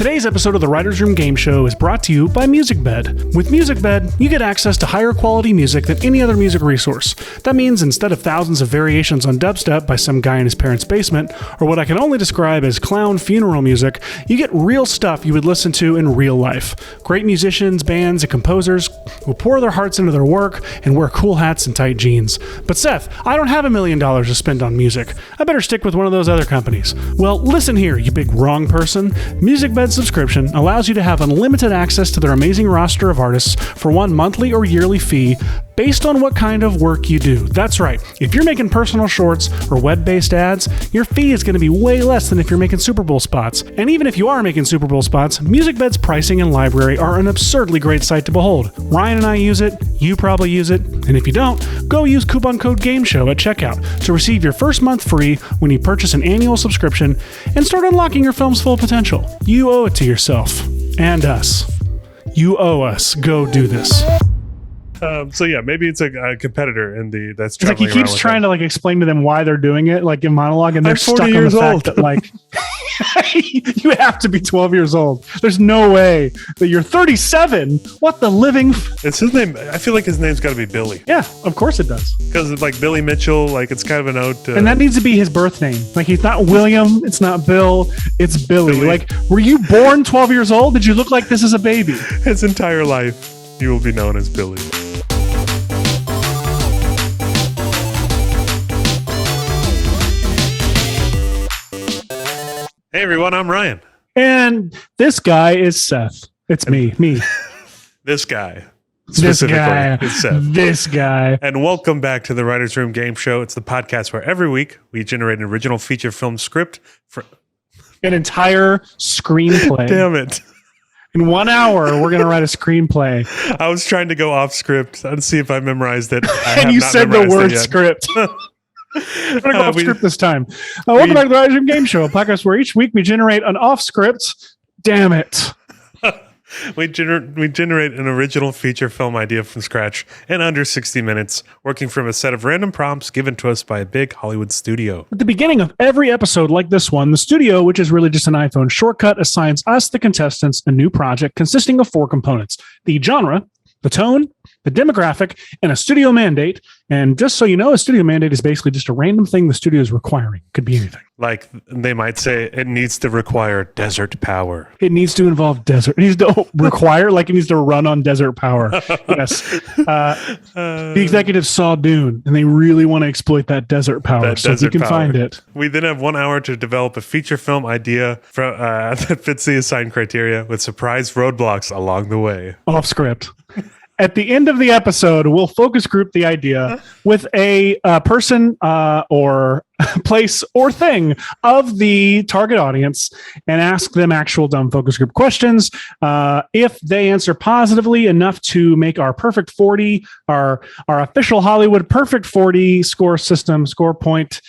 Today's episode of the Writers' Room Game Show is brought to you by MusicBed. With MusicBed, you get access to higher quality music than any other music resource. That means instead of thousands of variations on dubstep by some guy in his parents' basement, or what I can only describe as clown funeral music, you get real stuff you would listen to in real life. Great musicians, bands, and composers who pour their hearts into their work and wear cool hats and tight jeans. But Seth, I don't have $1 million to spend on music. I better stick with one of those other companies. Well, listen here, you big wrong person. MusicBed subscription allows you to have unlimited access to their amazing roster of artists for one monthly or yearly fee based on what kind of work you do. That's right. If you're making personal shorts or web-based ads, your fee is going to be way less than if you're making Super Bowl spots. And even if you are making Super Bowl spots, MusicBed's pricing and library are an absurdly great sight to behold. Ryan and I use it, you probably use it, and if you don't, go use coupon code GAMESHOW at checkout to receive your first month free when you purchase an annual subscription and start unlocking your film's full potential. You owe it to yourself. And us. You owe us. Go do this. So yeah, maybe it's a competitor in that's it's like he keeps trying to explain to them why they're doing it, like in monologue, and they're stuck on the fact that you have to be 12 years old. There's no way that you're 37. What the living? It's his name. I feel like his name's got to be Billy. Yeah, of course it does. Because it's like Billy Mitchell, it's kind of an ode to. And that needs to be his birth name. He's not William. It's not Bill. It's Billy. Were you born 12 years old? Did you look like this as a baby? His entire life, you will be known as Billy. Hey everyone, I'm Ryan. And this guy is Seth. It's me. This guy. This guy. It's Seth. This guy. And welcome back to the Writers' Room Game Show. It's the podcast where every week we generate an original feature film script for an entire screenplay. Damn it. In 1 hour, we're going to write a screenplay. I was trying to go off script and see if I memorized it. And you said the word script. We're going to go off script this time. Welcome back to the Writers' Room Game Show, a podcast where each week we generate an off script. Damn it. We generate an original feature film idea from scratch in under 60 minutes, working from a set of random prompts given to us by a big Hollywood studio. At the beginning of every episode like this one, the studio, which is really just an iPhone shortcut, assigns us, the contestants, a new project consisting of 4 components: the genre, the tone, the demographic, and a studio mandate. And just so you know, a studio mandate is basically just a random thing the studio is requiring. Could be anything. Like they might say it needs to require desert power. It needs to involve desert. It needs to require, it needs to run on desert power. Yes. The executives saw Dune, and they really want to exploit that desert power. So if you can find it. We then have 1 hour to develop a feature film idea that fits the assigned criteria with surprise roadblocks along the way. Off script. At the end of the episode, we'll focus group the idea with a person or place or thing of the target audience and ask them actual dumb focus group questions. If they answer positively enough to make our perfect 40, our official Hollywood perfect 40 score point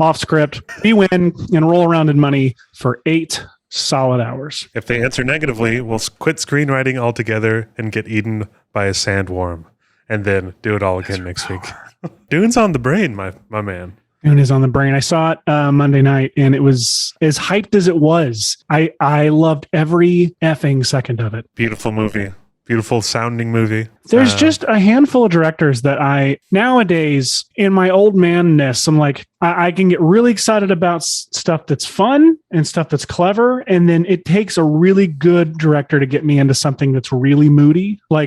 off script, we win and roll around in money for 8 solid hours. If they answer negatively, we'll quit screenwriting altogether and get eaten by a sandworm, and then do it all again next week. Dune's on the brain, my man. Dune is on the brain. I saw it Monday night, and it was as hyped as it was. I loved every effing second of it. Beautiful movie. Beautiful sounding movie. There's just a handful of directors that nowadays, in my old manness, I'm like, I can get really excited about stuff that's fun and stuff that's clever. And then it takes a really good director to get me into something that's really moody. I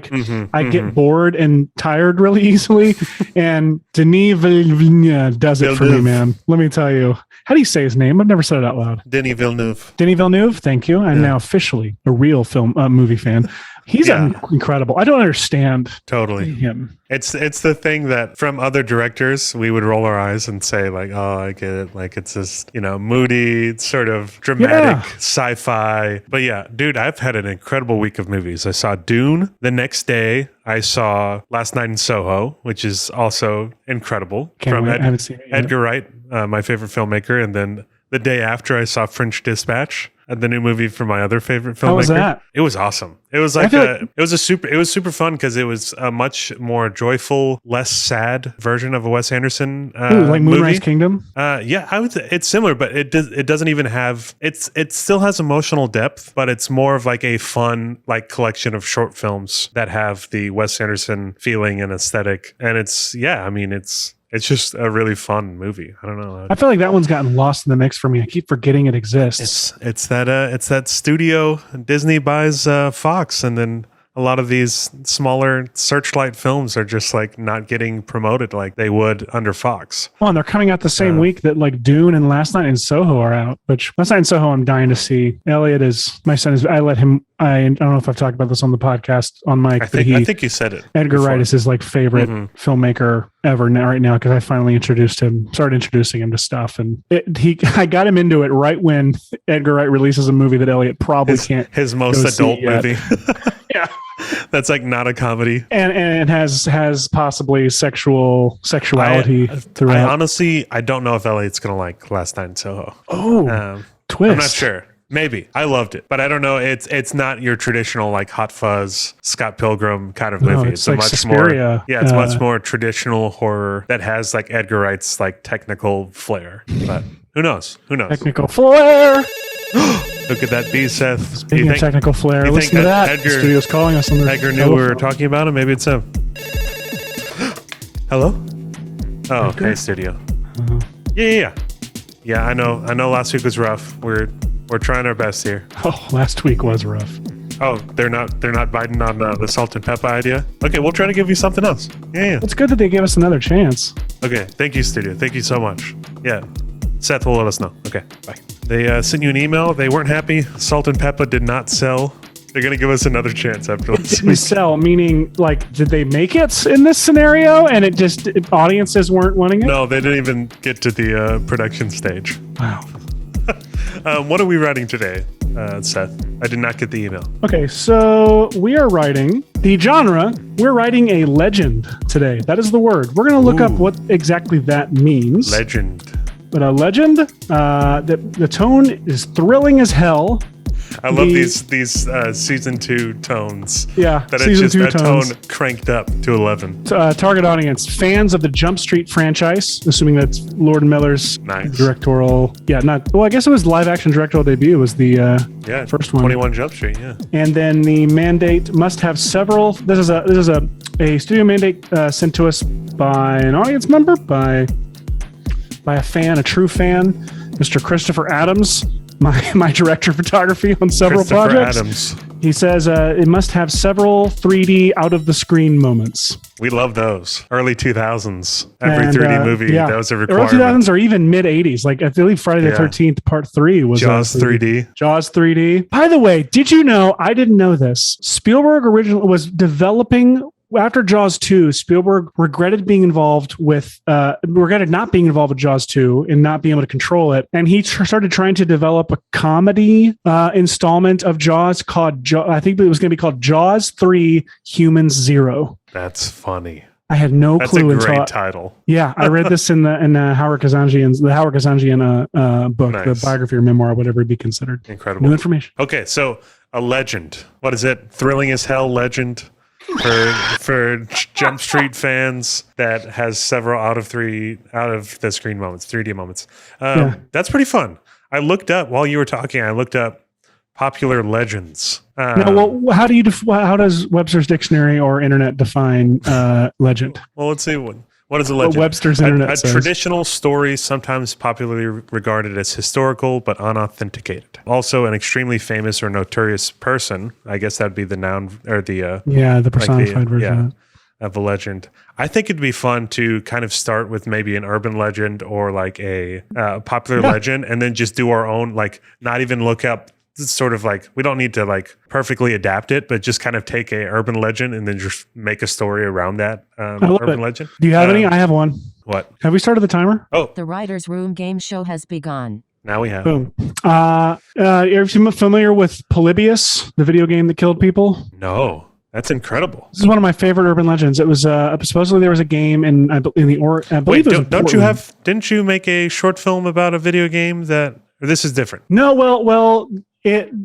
get bored and tired really easily. And Denis Villeneuve does it for me, man. Let me tell you. How do you say his name? I've never said it out loud. Denis Villeneuve. Denis Villeneuve. Thank you. I'm now officially a real movie fan. He's incredible. I don't understand him. It's the thing that from other directors we would roll our eyes and say oh, I get it. It's just moody, sort of dramatic sci-fi. But yeah, dude, I've had an incredible week of movies. I saw Dune the next day. I saw Last Night in Soho, which is also incredible. I haven't seen it yet. Edgar Wright, my favorite filmmaker, and then the day after I saw French Dispatch, the new movie from my other favorite filmmaker. How was that? It was awesome. It was like it was super fun because it was a much more joyful, less sad version of a Wes Anderson like Moonrise movie. Kingdom. Yeah, I would. It's similar, but it doesn't even have. It still has emotional depth, but it's more of like a fun like collection of short films that have the Wes Anderson feeling and aesthetic. And it's just a really fun movie. I don't know. I feel like that one's gotten lost in the mix for me. I keep forgetting it exists. It's that studio. Disney buys Fox, and then a lot of these smaller Searchlight films are just like not getting promoted like they would under Fox. Oh, and they're coming out the same week that like Dune and Last Night in Soho are out, which Last Night in Soho I'm dying to see. Elliot is, my son is, I don't know if I've talked about this on the podcast on mic. I think you said it. Edgar before. Wright is his like favorite filmmaker ever right now because I finally started introducing him to stuff, and I got him into it right when Edgar Wright releases a movie that Elliot probably can't. His most adult movie. Yeah. That's like not a comedy, and has possibly sexuality throughout. I don't know if Elliot's gonna like Last Night in Soho. Twist. I'm not sure. Maybe. I loved it, but I don't know. It's not your traditional like Hot Fuzz, Scott Pilgrim kind of movie. It's like much Suspiria. It's much more traditional horror that has like Edgar Wright's like technical flair. But who knows? Technical flair. Look at that bee, Seth. Speaking of technical flair, listen to that. The studio's calling us on the Edgar knew we were talking about him. Maybe it's him. Hello? Oh, Edgar? hey, studio. Yeah. I know last week was rough. We're trying our best here. Oh, last week was rough. Oh, they're not biting on the salt and pepper idea? Okay, we'll try to give you something else. Yeah. It's good that they gave us another chance. Okay, thank you, studio. Thank you so much. Yeah. Seth will let us know. Okay, bye. They sent you an email. They weren't happy. Salt and pepper did not sell. They're going to give us another chance after this. It didn't sell, meaning, like, did they make it in this scenario and audiences weren't wanting it? No, they didn't even get to the production stage. Wow. What are we writing today, Seth? I did not get the email. Okay, so we are writing the genre. We're writing a legend today. That is the word. We're going to look up what exactly that means. Legend. But a legend, the tone is thrilling as hell. I love these season 2 tones. Yeah, that it's just that tone cranked up to 11. Target audience: fans of the Jump Street franchise, assuming that's Lord Miller's directorial. Yeah, I guess it was live action directorial debut. It was the first one. 21 Jump Street. Yeah. And then the mandate must have several. This is a studio mandate sent to us by an audience member by a fan, a true fan, Mr. Christopher Adams. My director of photography on several projects. Adams. He says it must have several 3D out of the screen moments. We love those. Early 2000s. Every 3D movie, that was a requirement. Early 2000s or even mid 80s. Like I believe Friday the 13th Part 3 was Jaws 3D. Jaws 3D. By the way, did you know, I didn't know this, Spielberg originally was developing. After Jaws 2, Spielberg regretted not being involved with Jaws 2 and not being able to control it. And he started trying to develop a comedy installment of Jaws called, I think it was going to be called Jaws 3 Humans 0. That's funny. I had no clue. That's a great title. Yeah, I read this in Howard Kazanjian's book, the biography or memoir, whatever it be considered. Incredible. New information. Okay, so a legend. What is it? Thrilling as hell legend. For Jump Street fans that has several out of the screen moments, 3D moments. That's pretty fun. I looked up while you were talking. I looked up popular legends. How does Webster's Dictionary or Internet define legend? Well, let's see what is a legend? Webster's Internet says. Traditional story, sometimes popularly regarded as historical but unauthenticated. Also, an extremely famous or notorious person. I guess that'd be the noun or the personified version of a legend. I think it'd be fun to kind of start with maybe an urban legend or like a popular legend, and then just do our own. Like, not even look up. Sort of like, we don't need to like perfectly adapt it, but just kind of take a urban legend and then just make a story around that urban legend. Do you have any? I have one. What? Have we started the timer? Oh. The Writer's Room game show has begun. Now we have. Boom. Are you familiar with Polybius, the video game that killed people? No. That's incredible. This is one of my favorite urban legends. It was supposedly there was a game I believe it was in Portland. Didn't you make a short film about a video game or this is different? No, well,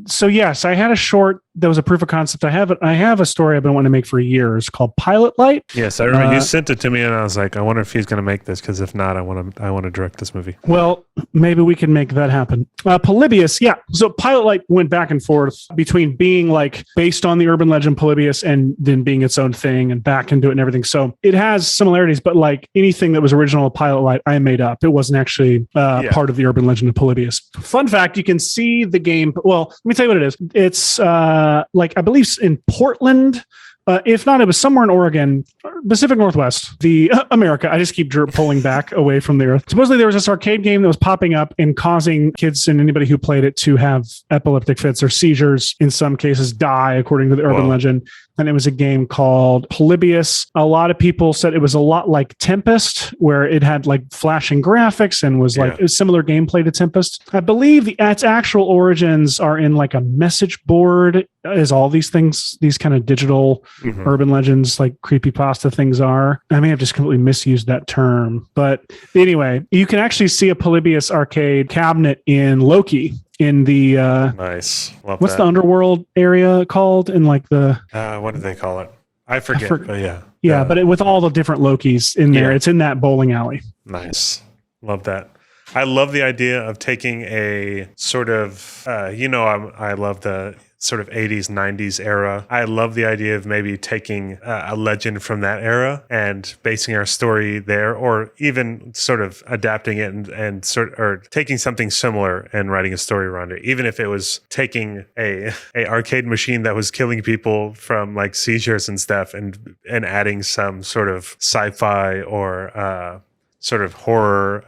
so yes, I had a short that was a proof of concept. I have a story I've been wanting to make for years called Pilot Light. Yes, I remember you sent it to me, and I was like, I wonder if he's going to make this, because if not, I want to direct this movie. Well, maybe we can make that happen. Polybius, yeah. So Pilot Light went back and forth between being like based on the urban legend Polybius and then being its own thing and back into it and everything. So it has similarities, but like anything that was original Pilot Light, I made up. It wasn't actually part of the urban legend of Polybius. Fun fact: you can see the game. Well, let me tell you what it is. It's like I believe in Portland. If not, it was somewhere in Oregon, Pacific Northwest, America. I just keep pulling back away from the earth. Supposedly there was this arcade game that was popping up and causing kids and anybody who played it to have epileptic fits or seizures, in some cases die, according to the urban legend. And it was a game called Polybius. A lot of people said it was a lot like Tempest, where it had like flashing graphics and was like a similar gameplay to Tempest. I believe its actual origins are in like a message board, as all these things, these kind of digital urban legends, like creepypasta things are. I may have just completely misused that term. But anyway, you can actually see a Polybius arcade cabinet in Loki. In the nice. Love what's that. the underworld area called? In like the what do they call it? I forget. But but with all the different Lokis in there, it's in that bowling alley. Nice. Love that. I love the idea of taking a sort of I love the sort of 80s, 90s era. I love the idea of maybe taking a legend from that era and basing our story there, or even sort of adapting it or taking something similar and writing a story around it. Even if it was taking a arcade machine that was killing people from like seizures and stuff and adding some sort of sci-fi or sort of horror,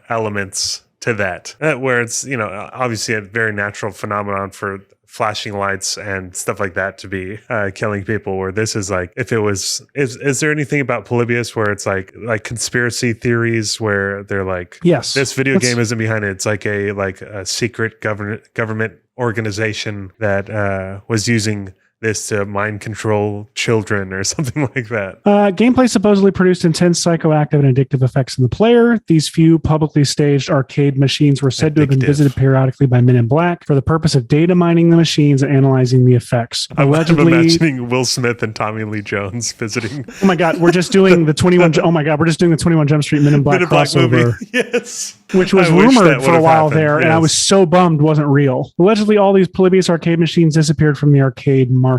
elements to that, where it's, obviously a very natural phenomenon for flashing lights and stuff like that to be killing people, where this is like, if it was, is there anything about Polybius where it's like conspiracy theories where they're like, yes, this video game isn't behind it, it's like a secret government organization that was using this to mind control children or something like that. Gameplay supposedly produced intense psychoactive and addictive effects in the player. These few publicly staged arcade machines were said to have been visited periodically by Men in Black for the purpose of data mining the machines and analyzing the effects. Allegedly, I'm imagining Will Smith and Tommy Lee Jones visiting. Oh my God, we're just doing the 21. Oh my God, we're just doing the 21 Jump Street Men in Black crossover movie. Yes, which was rumored for a while there, and I was so bummed wasn't real. Allegedly, all these Polybius arcade machines disappeared from the arcade market.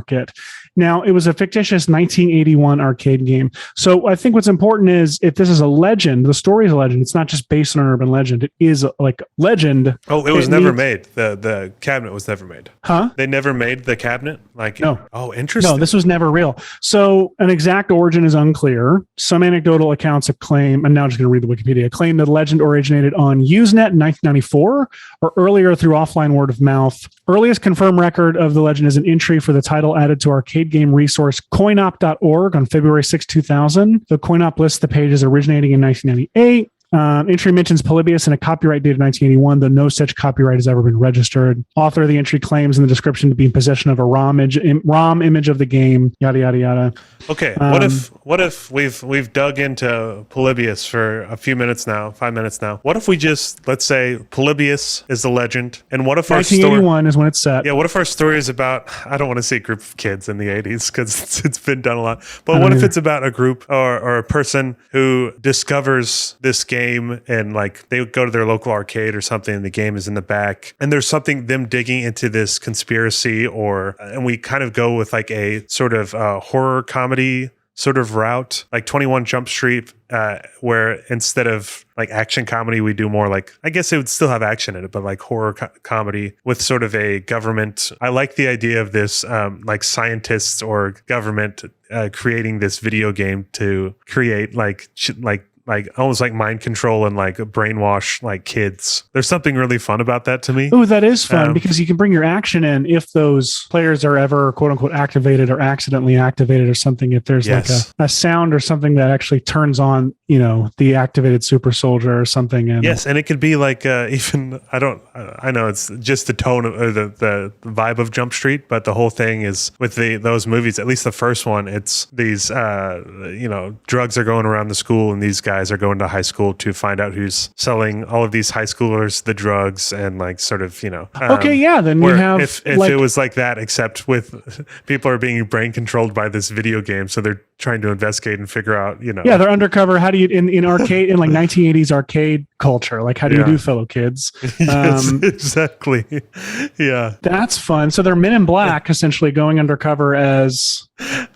Now, it was a fictitious 1981 arcade game. So I think what's important is, if this is a legend, the story is a legend. It's not just based on an urban legend. It is like legend. Oh, it was never made. The cabinet was never made. Huh? They never made the cabinet? No. Oh, interesting. No, this was never real. So an exact origin is unclear. Some anecdotal accounts claim, I'm now just going to read the Wikipedia, claim that the legend originated on Usenet in 1994 or earlier through offline word of mouth. Earliest confirmed record of the legend is an entry for the title added to arcade game resource coinop.org on February 6, 2000. The Coinop lists the pages originating in 1998. Entry mentions Polybius and a copyright date of 1981, though no such copyright has ever been registered. Author of the entry claims in the description to be in possession of a ROM image of the game, yada, yada, yada. Okay, what if we've dug into Polybius for a few minutes now, 5 minutes now? What if we just, let's say Polybius is the legend, and what if 1981 is when it's set. Yeah, what if our story is about, I don't want to say a group of kids in the 80s because it's been done a lot, but what if it's about a group or a person who discovers this game and like they go to their local arcade or something and the game is in the back and there's something, them digging into this conspiracy, and we kind of go with like a sort of horror comedy sort of route, like 21 Jump Street, where instead of like action comedy, we do more like, I guess it would still have action in it, but like horror comedy with sort of a government. I like the idea of this, like scientists or government creating this video game to create like like almost like mind control and like brainwash like kids. There's something really fun about that to me. Oh, that is fun because you can bring your action in if those players are ever quote unquote activated or accidentally activated or something. If there's like a sound or something that actually turns on, the activated super soldier or something. And yes, and it could be like even I know it's just the tone of the vibe of Jump Street, but the whole thing is with those movies. At least the first one, it's these drugs are going around the school, and these guys are going to high school to find out who's selling all of these high schoolers the drugs, and like sort of okay, yeah. Then we have if it was like that, except with people are being brain controlled by this video game, so they're trying to investigate and figure out yeah, they're undercover. How do you in arcade in like 1980s arcade culture, like how do you do, fellow kids? Yes, exactly. Yeah, that's fun. So they're Men in Black essentially going undercover as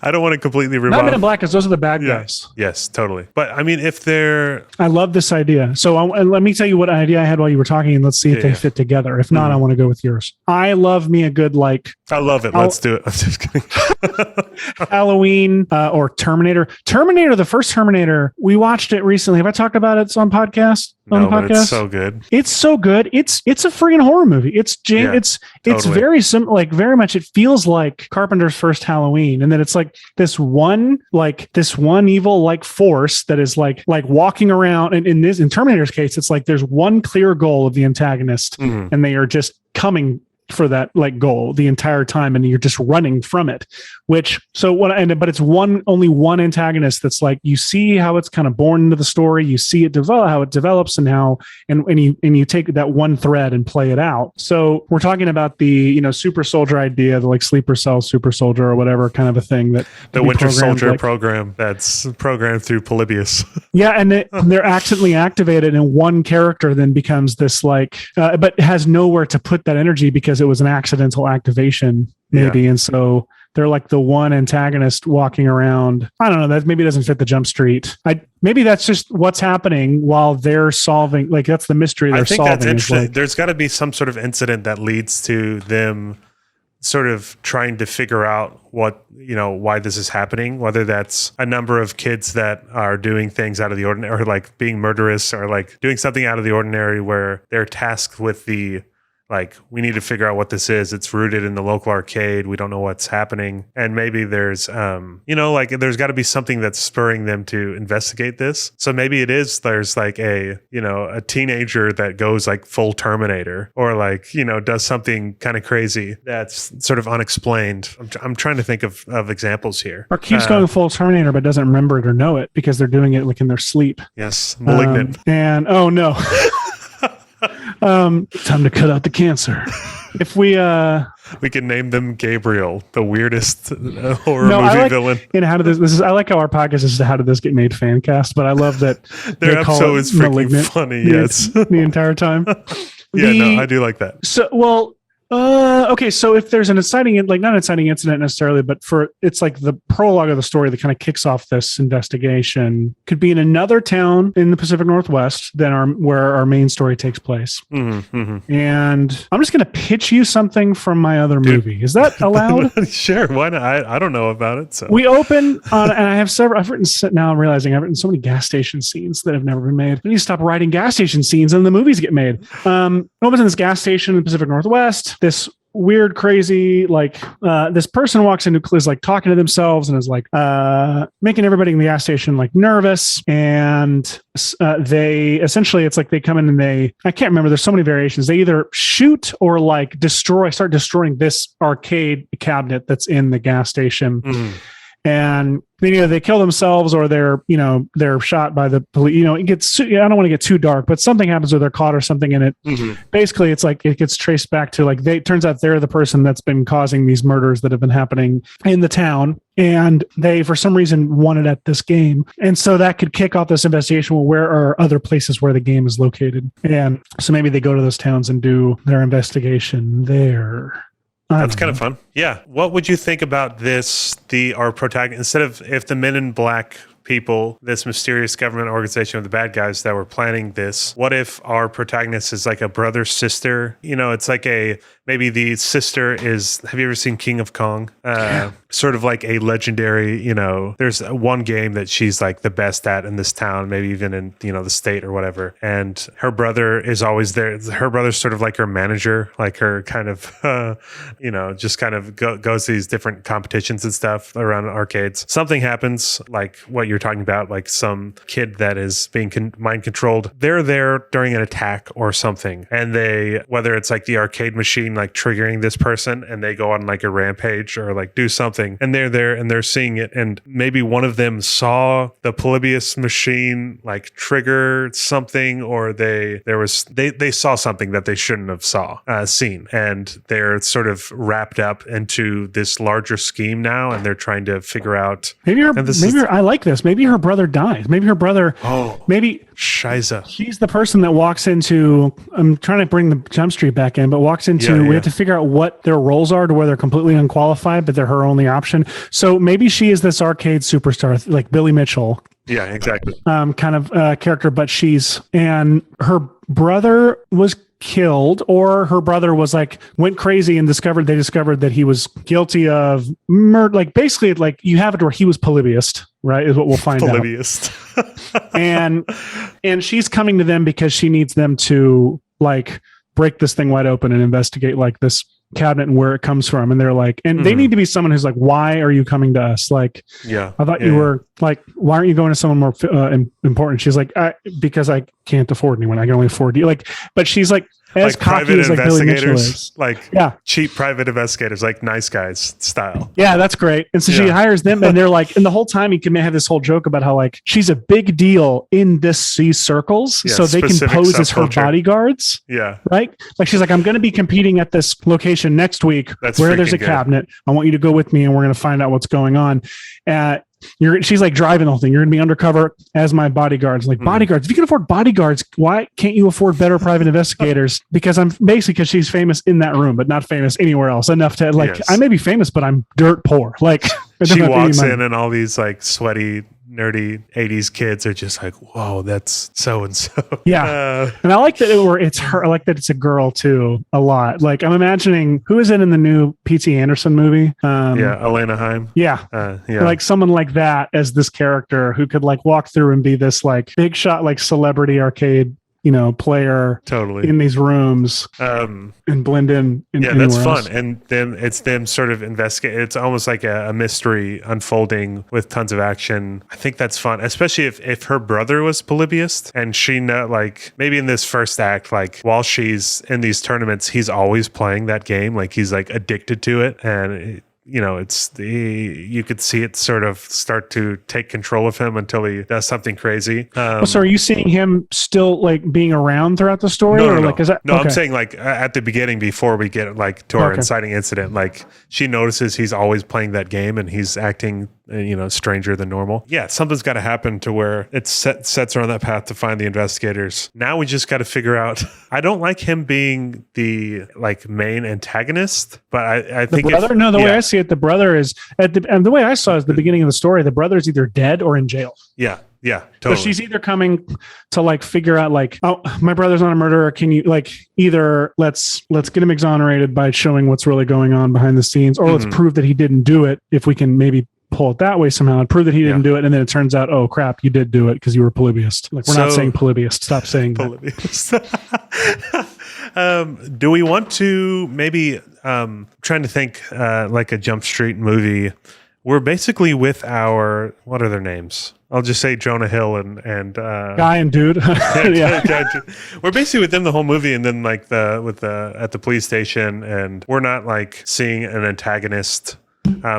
I don't want to completely not Men in Black, because those are the bad guys. Yes, totally. But I mean, if they're I love this idea. So let me tell you what idea I had while you were talking, and let's see if they fit together. If not, I want to go with yours. I love me a good I love it. Let's do it. I'm just kidding. Halloween or Terminator. Terminator, the first Terminator. We watched it recently. Have I talked about it on podcast? No, but it's so good. It's so good. It's a freaking horror movie. It's very very much. It feels like Carpenter's first Halloween, and then it's like this one evil like force that is like walking around. And in Terminator's case, it's like there's one clear goal of the antagonist, and they are just coming for that like goal the entire time, and you're just running from it. But it's only one antagonist that's like, you see how it's kind of born into the story, you see it develop, how it develops, and you take that one thread and play it out. So we're talking about the super soldier idea, the like sleeper cell super soldier or whatever kind of a thing, that the Winter Soldier program that's programmed through Polybius. Yeah, and they're accidentally activated, and one character then becomes this but has nowhere to put that energy because it was an accidental activation maybe. And so they're like the one antagonist walking around. I don't know, that maybe doesn't fit the Jump Street. Maybe that's just what's happening while they're solving, like that's the mystery they're solving. I think that's interesting. There's got to be some sort of incident that leads to them sort of trying to figure out why this is happening, whether that's a number of kids that are doing things out of the ordinary, or like being murderous, or like doing something out of the ordinary where they're tasked with we need to figure out what this is. It's rooted in the local arcade. We don't know what's happening. And maybe there's, there's got to be something that's spurring them to investigate this. So maybe there's like a teenager that goes like full Terminator, or does something kind of crazy that's sort of unexplained. I'm trying to think of exampple here. Or keeps going full Terminator, but doesn't remember it or know it because they're doing it like in their sleep. Yes. Malignant. And oh no. Time to cut out the cancer. If we can name them Gabriel, the weirdest horror movie villain. How did this is? I like how our podcast is How Did This Get Made fan cast, but I love that their episode is freaking funny. Yes, the entire time. I do like that. So okay, so if there's an not an inciting incident necessarily, but it's like the prologue of the story that kind of kicks off this investigation, could be in another town in the Pacific Northwest than where our main story takes place. Mm-hmm. And I'm just going to pitch you something from my other movie. Is that allowed? Sure. Why not? I don't know about it. So we open on, and I have several. Now I'm realizing I've written so many gas station scenes that have never been made. I need to stop writing gas station scenes and the movies get made. Opens in this gas station in the Pacific Northwest. This weird, crazy, this person walks into, is like talking to themselves and is like making everybody in the gas station like nervous. And they essentially, it's like they come in and I can't remember, there's so many variations. They either shoot or like start destroying this arcade cabinet that's in the gas station. And then they kill themselves, or they're shot by the police. It gets, I don't want to get too dark, but something happens, or they're caught or something in it. Basically, it's like it gets traced back to turns out they're the person that's been causing these murders that have been happening in the town, and they for some reason won it at this game, and so that could kick off this investigation. Well, where are other places where the game is located? And so maybe they go to those towns and do their investigation there. That's kind of fun. Yeah. What would you think about this? Our protagonist, instead of if the Men in Black people, this mysterious government organization of the bad guys that were planning this, what if our protagonist is like a brother sister? It's like a maybe the sister is, have you ever seen King of Kong? Sort of like a legendary, there's one game that she's like the best at in this town, maybe even in, the state or whatever. And her brother is always there. Her brother's sort of like her manager, like her kind of, just kind of goes to these different competitions and stuff around arcades. Something happens, like what you're talking about, like some kid that is being mind controlled. They're there during an attack or something. And whether it's like the arcade machine, like triggering this person, and they go on like a rampage or like do something, and they're there and they're seeing it, and maybe one of them saw the Polybius machine like trigger something, or they saw something that they shouldn't have seen, and they're sort of wrapped up into this larger scheme now, and they're trying to figure out. I like this. Maybe her brother dies. Maybe her brother. Maybe Shiza. She's the person that walks into. I'm trying to bring the Jump Street back in, but walks into. We have to figure out what their roles are to where they're completely unqualified, but they're her only option. So maybe she is this arcade superstar, like Billy Mitchell. Yeah, exactly. Kind of character, but and her brother was killed, or her brother was went crazy and they discovered that he was guilty of murder. Like basically, like you have it where he was Polybius, right? Is what we'll find Polybius. out. and she's coming to them because she needs them to like break this thing wide open and investigate like this cabinet and where it comes from. And they're like, and they need to be someone who's like, why are you coming to us? Like, I thought you were like, why aren't you going to someone more important? She's like, because I can't afford anyone. I can only afford you. Like, but she's like, as like private as investigators, like cheap private investigators, like nice guys style. Yeah, that's great. And so she hires them, and they're like, and the whole time he can have this whole joke about how like she's a big deal in these circles, so they can pose as her bodyguards. Yeah, right. Like she's like, I'm going to be competing at this location next week where there's a cabinet. I want you to go with me, and we're going to find out what's going on. She's like driving the whole thing. You're going to be undercover as my bodyguards. Like bodyguards, if you can afford bodyguards, why can't you afford better private investigators? Because because she's famous in that room, but not famous anywhere else enough to like, I may be famous, but I'm dirt poor. Like she walks in and all these like sweaty, nerdy 80s kids are just like, whoa, that's so and so. Yeah. And I like that it's her. I like that it's a girl too a lot. Like I'm imagining who is it in the new P.T. Anderson movie? Elena Heim. Yeah. Like someone like that as this character who could like walk through and be this like big shot, like celebrity arcade, player totally in these rooms and blend in. That's fun. Else. And then it's them sort of investigate. It's almost like a mystery unfolding with tons of action. I think that's fun, especially if her brother was Polybius and she like maybe in this first act, like while she's in these tournaments, he's always playing that game. Like he's like addicted to it, and you could see it sort of start to take control of him until he does something crazy. So are you seeing him still like being around throughout the story? No. Like, is that, no, okay. I'm saying like at the beginning before we get like to our inciting incident, like she notices he's always playing that game and he's acting, stranger than normal. Yeah, something's got to happen to where it sets her on that path to find the investigators. Now we just got to figure out. I don't like him being the like main antagonist, but I think the way I see it, the brother is and the way I saw it is the beginning of the story. The brother is either dead or in jail. Yeah, totally. So she's either coming to like figure out like, oh, my brother's not a murderer. Can you like either let's get him exonerated by showing what's really going on behind the scenes, or let's prove that he didn't do it. If we can maybe pull it that way somehow and prove that he didn't do it, and then it turns out, oh crap, you did do it because you were Polybius. Like we're not saying Polybius. Stop saying Polybius. Do we want to maybe trying to think like a Jump Street movie? We're basically with our, what are their names? I'll just say Jonah Hill and Guy and Dude. We're basically with them the whole movie, and then like at the police station, and we're not like seeing an antagonist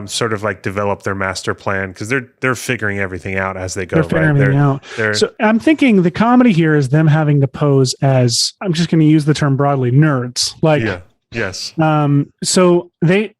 sort of like develop their master plan, because they're figuring everything out as they go. They're figuring everything out. So I'm thinking the comedy here is them having to pose as, I'm just going to use the term broadly, nerds. Like, yes. So they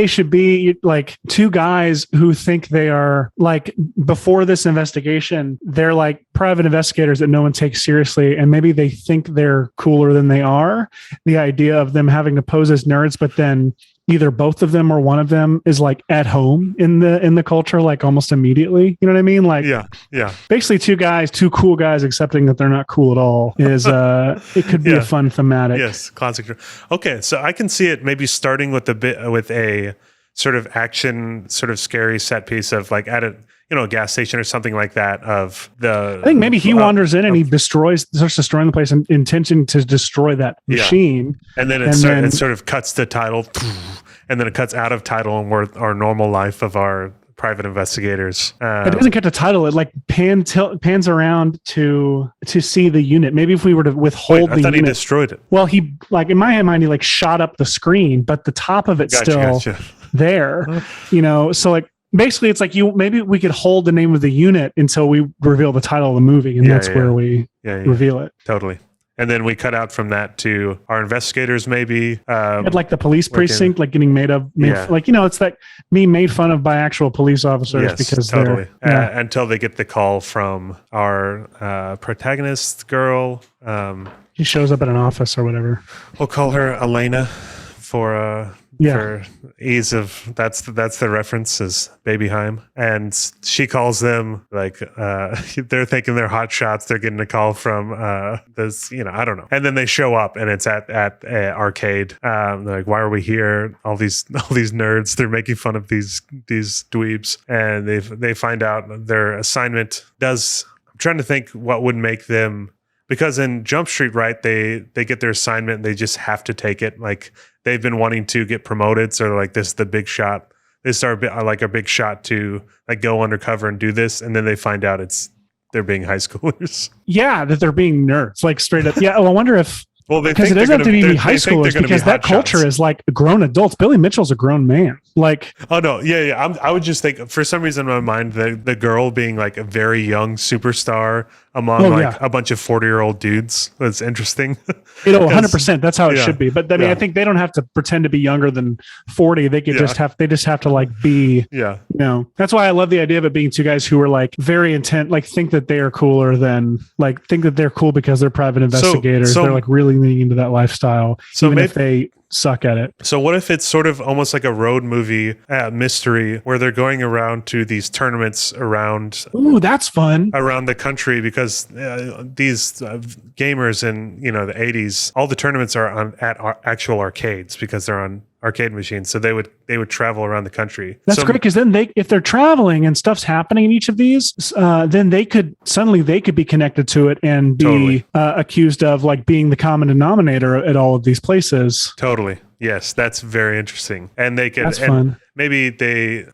should be like two guys who think they are like, before this investigation, they're like private investigators that no one takes seriously, and maybe they think they're cooler than they are. The idea of them having to pose as nerds, but then either both of them or one of them is like at home in the culture, like almost immediately. You know what I mean? Like, yeah. Basically, two cool guys accepting that they're not cool at all is it could be a fun thematic. Yes, classic. Okay, so I can see it maybe starting with a sort of action, sort of scary set piece of like at a gas station or something like that. I think maybe he wanders in and he starts destroying the place in intention to destroy that machine. And then it sort of cuts the title, and then it cuts out of title and we're our normal life of our private investigators. It doesn't cut the title. It like pans around to see the unit. Maybe if we were to withhold the unit. He destroyed it. Well, he like in my mind, he like shot up the screen, but the top of it's still there. So like basically it's like maybe we could hold the name of the unit until we reveal the title of the movie, and that's where we reveal it. Totally. And then we cut out from that to our investigators, maybe. At like the police precinct, like getting it's like being made fun of by actual police officers because totally. Until they get the call from our protagonist girl. She shows up at an office or whatever. We'll call her Elena for ease of that's the reference is Baby Heim, and she calls them like they're thinking they're hot shots. They're getting a call from this I don't know, and then they show up and it's at arcade. They're like, why are we here? All these nerds. They're making fun of these dweebs, and they find out their assignment does. I'm trying to think what would make them. Because in Jump Street, right, they get their assignment and they just have to take it. Like they've been wanting to get promoted, so they're like, this is the big shot. This is like a big shot to like go undercover and do this, and then they find out they're being high schoolers. Yeah, that they're being nerds, like straight up. Yeah, well, I wonder if because it doesn't have to be high schoolers because that culture is like grown adults. Billy Mitchell's a grown man. Like, oh no, yeah. I would just think for some reason in my mind the girl being like a very young superstar among a bunch of 40-year-old dudes. That's interesting. 100%. That's how it should be. But I mean, I think they don't have to pretend to be younger than 40. They could just have to like be. Yeah. That's why I love the idea of it being two guys who are like very intent, like think that they are cooler than like think that they're cool because they're private investigators. They're like really leaning into that lifestyle, even if they suck at it. So what if it's sort of almost like a road movie mystery where they're going around to these tournaments around that's fun around the country because these gamers in the 80s, all the tournaments are at actual arcades because they're on arcade machines, so they would travel around the country. That's great because then if they're traveling and stuff's happening in each of these, then they could be connected to it and be accused of like being the common denominator at all of these places. Totally. Yes, that's very interesting. And they can. That's fun. Maybe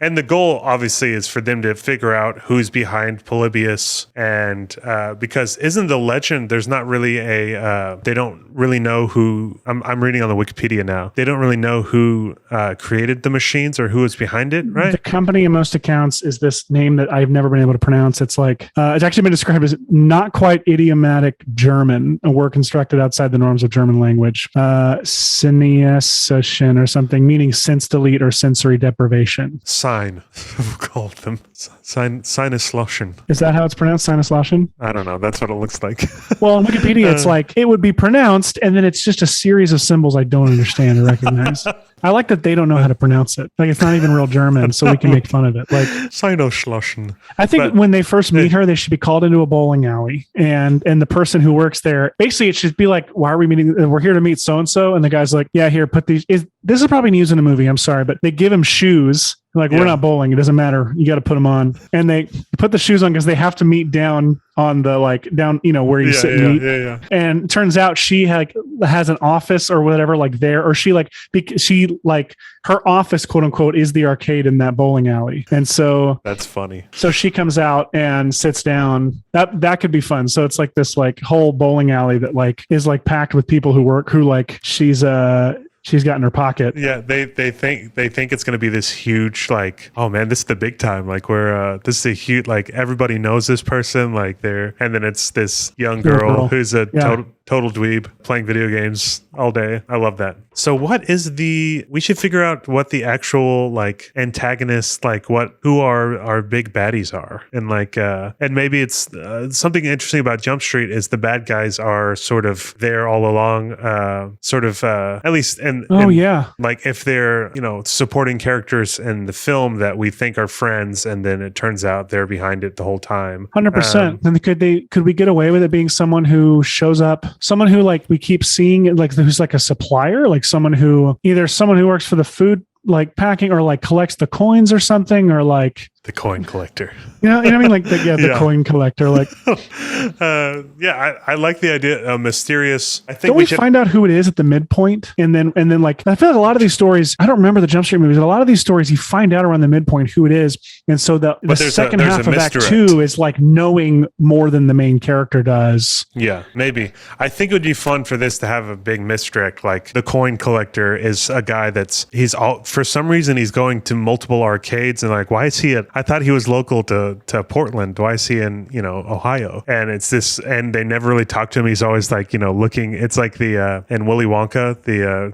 and the goal obviously is for them to figure out who's behind Polybius, and because isn't the legend, there's not really they don't really know who, I'm reading on the Wikipedia now, they don't really know who created the machines or who is behind it, right? The company in most accounts is this name that I've never been able to pronounce. It's like, it's actually been described as not quite idiomatic German, a word constructed outside the norms of German language. Synestion or something, meaning sense delete or sensory deprivation. Sign, we'll call them. Sinuslotion. Is that how it's pronounced? Sinuslotion? I don't know. That's what it looks like. Well, on Wikipedia, it's like, it would be pronounced, and then it's just a series of symbols I don't understand or recognize. I like that they don't know how to pronounce it. Like, it's not even real German, so we can make fun of it. Like, Sinuslotion. I think when they first meet her, they should be called into a bowling alley, and the person who works there, basically it should be like, why are we meeting? We're here to meet so-and-so, and the guy's like, yeah, here, put these. This is probably news in a movie, I'm sorry, but they give him shoes. Like, we're not bowling. It doesn't matter. You got to put them on. And they put the shoes on because they have to meet down on the, like, down, where you sit and eat. Yeah. And it turns out she has an office or whatever, like there, or she her office, quote unquote, is the arcade in that bowling alley. And so that's funny. So she comes out and sits down. That could be fun. So it's like this like whole bowling alley that like is like packed with people who like she's got in her pocket. Yeah, they think it's going to be this huge, like, oh man, this is the big time. Like, this is a huge, like, everybody knows this person. Like, and then it's this young girl who's a total dweeb, playing video games all day. I love that. So we should figure out what the actual like antagonists, like who our big baddies are. And like, and maybe it's something interesting about Jump Street is the bad guys are sort of there all along, at least. And like if they're, supporting characters in the film that we think are friends, and then it turns out they're behind it the whole time. 100%. And could we get away with it being someone who shows up, someone who like we keep seeing, like who's like a supplier, like someone who works for the food like packing or like collects the coins or something, or like the coin collector. You know what I mean? Like the coin collector. Like, I like the idea of mysterious. I think don't we find out who it is at the midpoint, and then like I feel like a lot of these stories. I don't remember the Jump Street movies. But a lot of these stories, you find out around the midpoint who it is, and so the second half of Act 2 is like knowing more than the main character does. Yeah, maybe. I think it would be fun for this to have a big misdirect. Like the coin collector is a guy for some reason he's going to multiple arcades, and like, why is he I thought he was local to Portland. Why is he in, Ohio? And it's this, and they never really talk to him. He's always like, looking, it's like the, in Willy Wonka,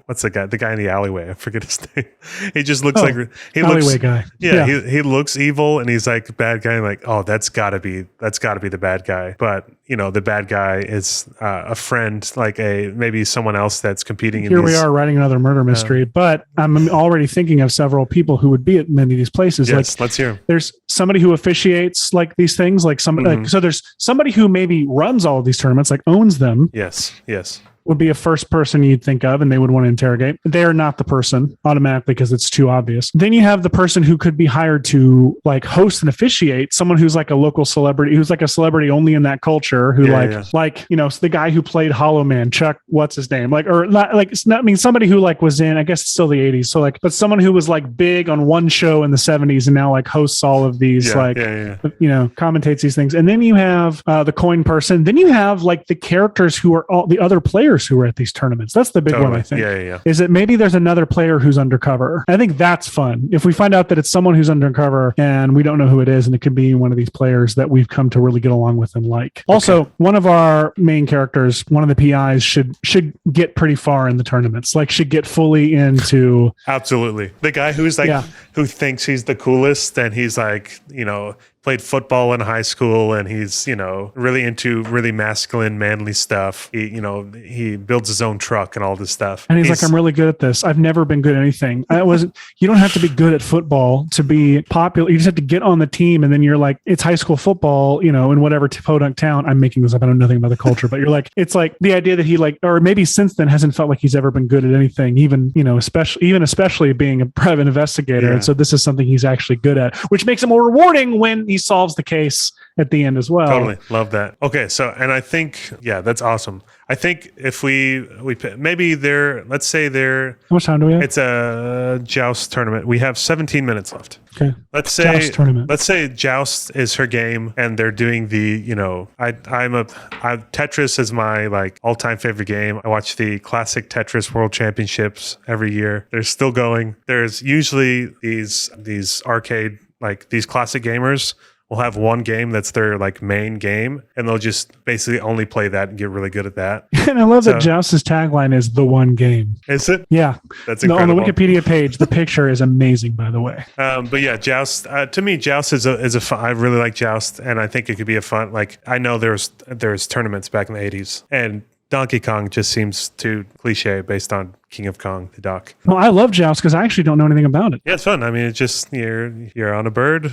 what's the guy in the alleyway? I forget his name. He just looks alleyway guy. Yeah. He looks evil, and he's like a bad guy. Like, oh, that's gotta be the bad guy. But, the bad guy is a friend, like maybe someone else that's competing. Here we are writing another murder mystery, but I'm already thinking of several people who would be at many of these places. Yes, let's hear them. There's somebody who officiates like these things, like somebody. So there's somebody who maybe runs all of these tournaments, like owns them. Yes. Would be a first person you'd think of, and they would want to interrogate. They're not the person automatically because it's too obvious. Then you have the person who could be hired to like host and officiate, someone who's like a local celebrity, who's like a celebrity only in that culture, who the guy who played Hollow Man, Chuck, what's his name? Like, or not like, it's not, I mean, somebody who like was in, I guess it's still the 80s. So like, but someone who was like big on one show in the 70s and now like hosts all of these, commentates these things. And then you have the coin person. Then you have like the characters who are all the other players who are at these tournaments. That's the big one, I think. Is that maybe there's another player who's undercover. I think that's fun. If we find out that it's someone who's undercover and we don't know who it is, and it could be one of these players that we've come to really get along with and like. Also, one of our main characters, one of the PIs should get pretty far in the tournaments, like should get fully into. Absolutely. The guy who's like, who thinks he's the coolest, and he's like, played football in high school, and he's, really into really masculine, manly stuff. He builds his own truck and all this stuff. And he's like, I'm really good at this. I've never been good at anything. You don't have to be good at football to be popular. You just have to get on the team, and then you're like, it's high school football, in whatever podunk town. I'm making this up. I don't know nothing about the culture, but you're like, it's like the idea that he like, or maybe since then hasn't felt like he's ever been good at anything, even, especially being a private investigator. And so this is something he's actually good at, which makes it more rewarding when he solves the case at the end as well. Totally love that. Okay, so and I think that's awesome. I think if we maybe let's say how much time do we have? It's a joust tournament. We have 17 minutes left. Okay. Let's say joust is her game, and they're doing the Tetris is my like all-time favorite game. I watch the classic Tetris World Championships every year. They're still going. There's usually these arcade, like these classic gamers will have one game that's their like main game, and they'll just basically only play that and get really good at that. And I love that Joust's tagline is the one game. Is it? Yeah. That's incredible. On the Wikipedia page, the picture is amazing, by the way. But yeah, Joust, to me, Joust is a fun, I really like Joust, and I think it could be a fun, like, I know there's tournaments back in the 80s, and Donkey Kong just seems too cliche based on King of Kong, the doc. Well, I love Joust because I actually don't know anything about it. Yeah, it's fun. I mean, it's just you're on a bird,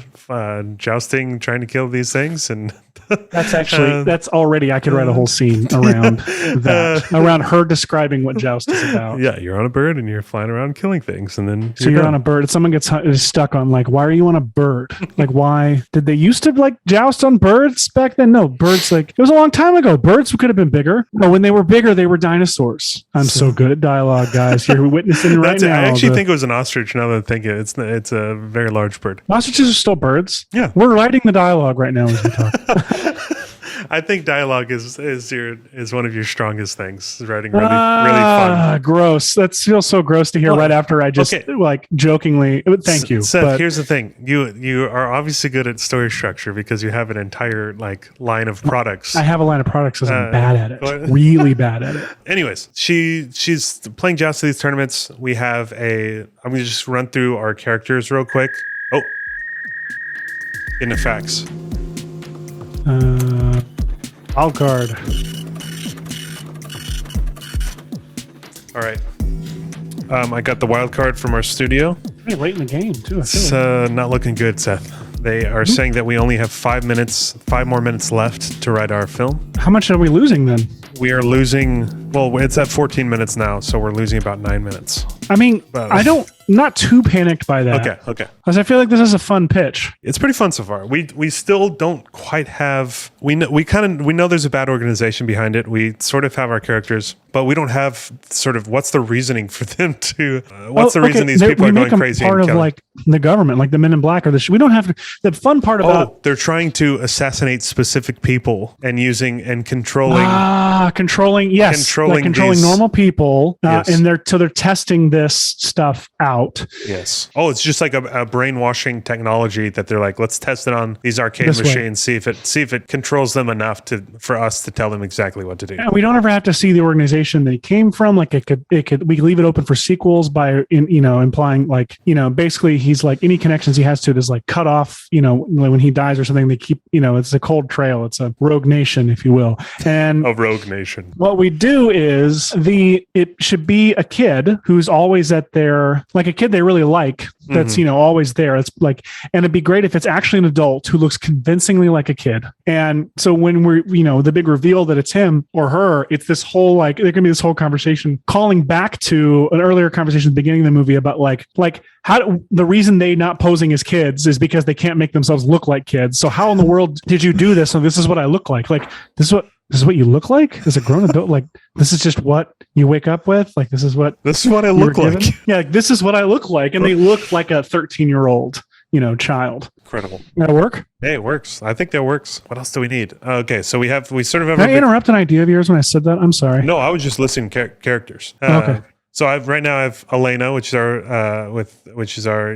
jousting, trying to kill these things, and that's already I could write a whole scene around that, around her describing what Joust is about. Yeah, you're on a bird and you're flying around killing things, and then you're on a bird. Someone gets stuck on like, why are you on a bird? Like, why did they used to like joust on birds back then? No, birds like it was a long time ago. Birds could have been bigger. No, when they were bigger, they were dinosaurs. I'm so good at dialogue, guys. You're witnessing right now. I actually think it was an ostrich. Now that I think it's a very large bird. Ostriches are still birds. Yeah, we're writing the dialogue right now as we talk. I think dialogue is one of your strongest things. Writing really fun. Gross. That feels so gross to hear right after I just like jokingly. Thank you, Seth. Here's the thing: you are obviously good at story structure because you have an entire like line of products. I have a line of products because I'm bad at it. Really bad at it. Anyways, she's playing joust at these tournaments. We have I'm going to just run through our characters real quick. Oh, in the facts. Wild card. All right. I got the wild card from our studio. Pretty late in the game too. It's not looking good, Seth. They are saying that we only have 5 more minutes left to write our film. How much are we losing then? We are losing, well, it's at 14 minutes now, so we're losing about 9 minutes. I mean, not too panicked by that. Okay. Because I feel like this is a fun pitch. It's pretty fun so far. We still don't quite have, we know there's a bad organization behind it. We sort of have our characters, but we don't have sort of what's the reasoning for them to, what's the reason these people are going crazy? Part of like the government, like the Men in Black or we don't have to, the fun part about. They're trying to assassinate specific people and controlling. Controlling normal people. Yes. And they're testing this stuff out. Yes. Oh, it's just like a brainwashing technology that they're like, let's test it on these arcade machines, see if it controls them enough for us to tell them exactly what to do. And we don't ever have to see the organization they came from. Like it could we leave it open for sequels by implying like, basically he's like any connections he has to it is like cut off, when he dies or something, they keep, it's a cold trail. It's a rogue nation, if you will. And a rogue nation. What we do is it should be a kid who's always at their, like a kid they really like, that's, always there. It's like, and it'd be great if it's actually an adult who looks convincingly like a kid. And so when we're, the big reveal that it's him or her, it's this whole, like, there can be this whole conversation calling back to an earlier conversation at the beginning of the movie about like the reason they not posing as kids is because they can't make themselves look like kids. So how in the world did you do this? So this is what I look like. Like, this is what you look like as a grown adult. Like, this is just what you wake up with. Like, this is what I look like. Yeah. Like, this is what I look like. And they look like a 13-year-old, child. Incredible. That'll work. Hey, it works. I think that works. What else do we need? Okay. So we sort of have. Can I interrupt an idea of yours when I said that? I'm sorry. No, I was just listing characters. Okay. So right now I have Elena, which is our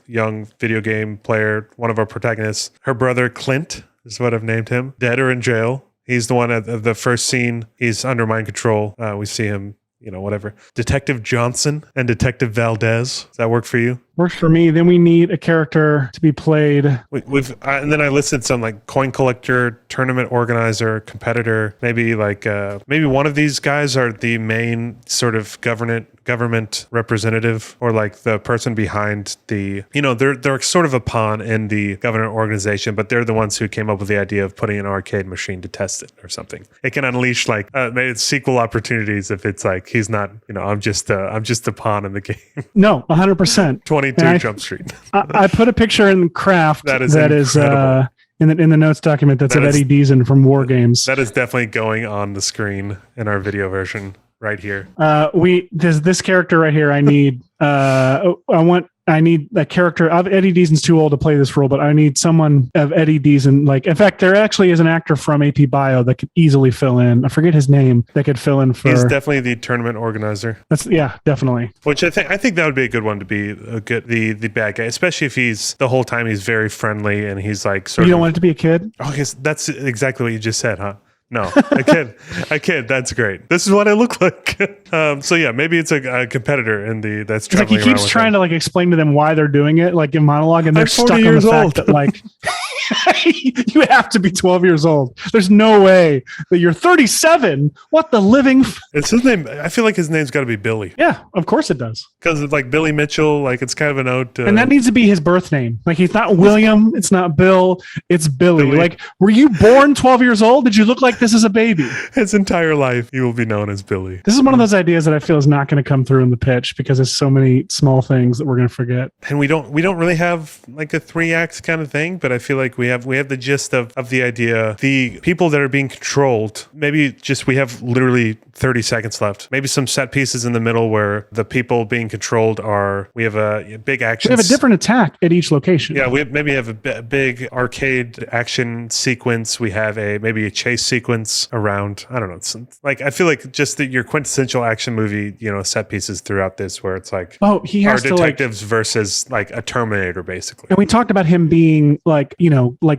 young video game player, one of our protagonists. Her brother Clint is what I've named him. Dead or in jail. He's the one at the first scene. He's under mind control. We see him, whatever. Detective Johnson and Detective Valdez. Does that work for you? Works for me. Then we need a character to be played. And then I listed some like coin collector, tournament organizer, competitor. Maybe maybe one of these guys are the main sort of government representative, or like the person behind the, they're sort of a pawn in the government organization, but they're the ones who came up with the idea of putting an arcade machine to test it or something. It can unleash like maybe sequel opportunities if it's like he's not, I'm just a pawn in the game. No, 100%. 22 Jump Street. I put a picture in Craft that is in the notes document that's of Eddie Deason from War Games. That is definitely going on the screen in our video version right here. This character right here. I need a character. Eddie Deason's too old to play this role, but I need someone of Eddie Deason. Like, in fact, there actually is an actor from AP Bio that could easily fill in. I forget his name. That could fill in for. He's definitely the tournament organizer. Definitely. Which I think that would be a good one to be the bad guy, especially if he's the whole time he's very friendly and he's like sort of. You don't want it to be a kid? Okay, that's exactly what you just said, huh? No, a kid. That's great. This is what I look like. So yeah, maybe it's a competitor in that's like he keeps trying to like explain to them why they're doing it, like in monologue, and they're stuck on the fact that like you have to be 12 years old. There's no way that you're 37. What the living? It's his name. I feel like his name's got to be Billy. Yeah, of course it does. Because it's like Billy Mitchell. Like it's kind of an ode to. And that needs to be his birth name. Like he's not William. It's not Bill. It's Billy. Like, were you born 12 years old? Did you look like this as a baby? His entire life, he will be known as Billy. This is one of those ideas that I feel is not going to come through in the pitch because there's so many small things that we're going to forget. And we don't really have like a 3-act kind of thing, but I feel like we have the gist of the idea. The people that are being controlled, maybe just we have literally 30 seconds left. Maybe some set pieces in the middle where the people being controlled we have a big action. We have a different attack at each location. Yeah, we maybe have a big arcade action sequence. We have maybe a chase sequence around. I don't know. It's like I feel like just your quintessential action movie, set pieces throughout this, where it's like he has our detectives versus like a Terminator, basically. And we talked about him being like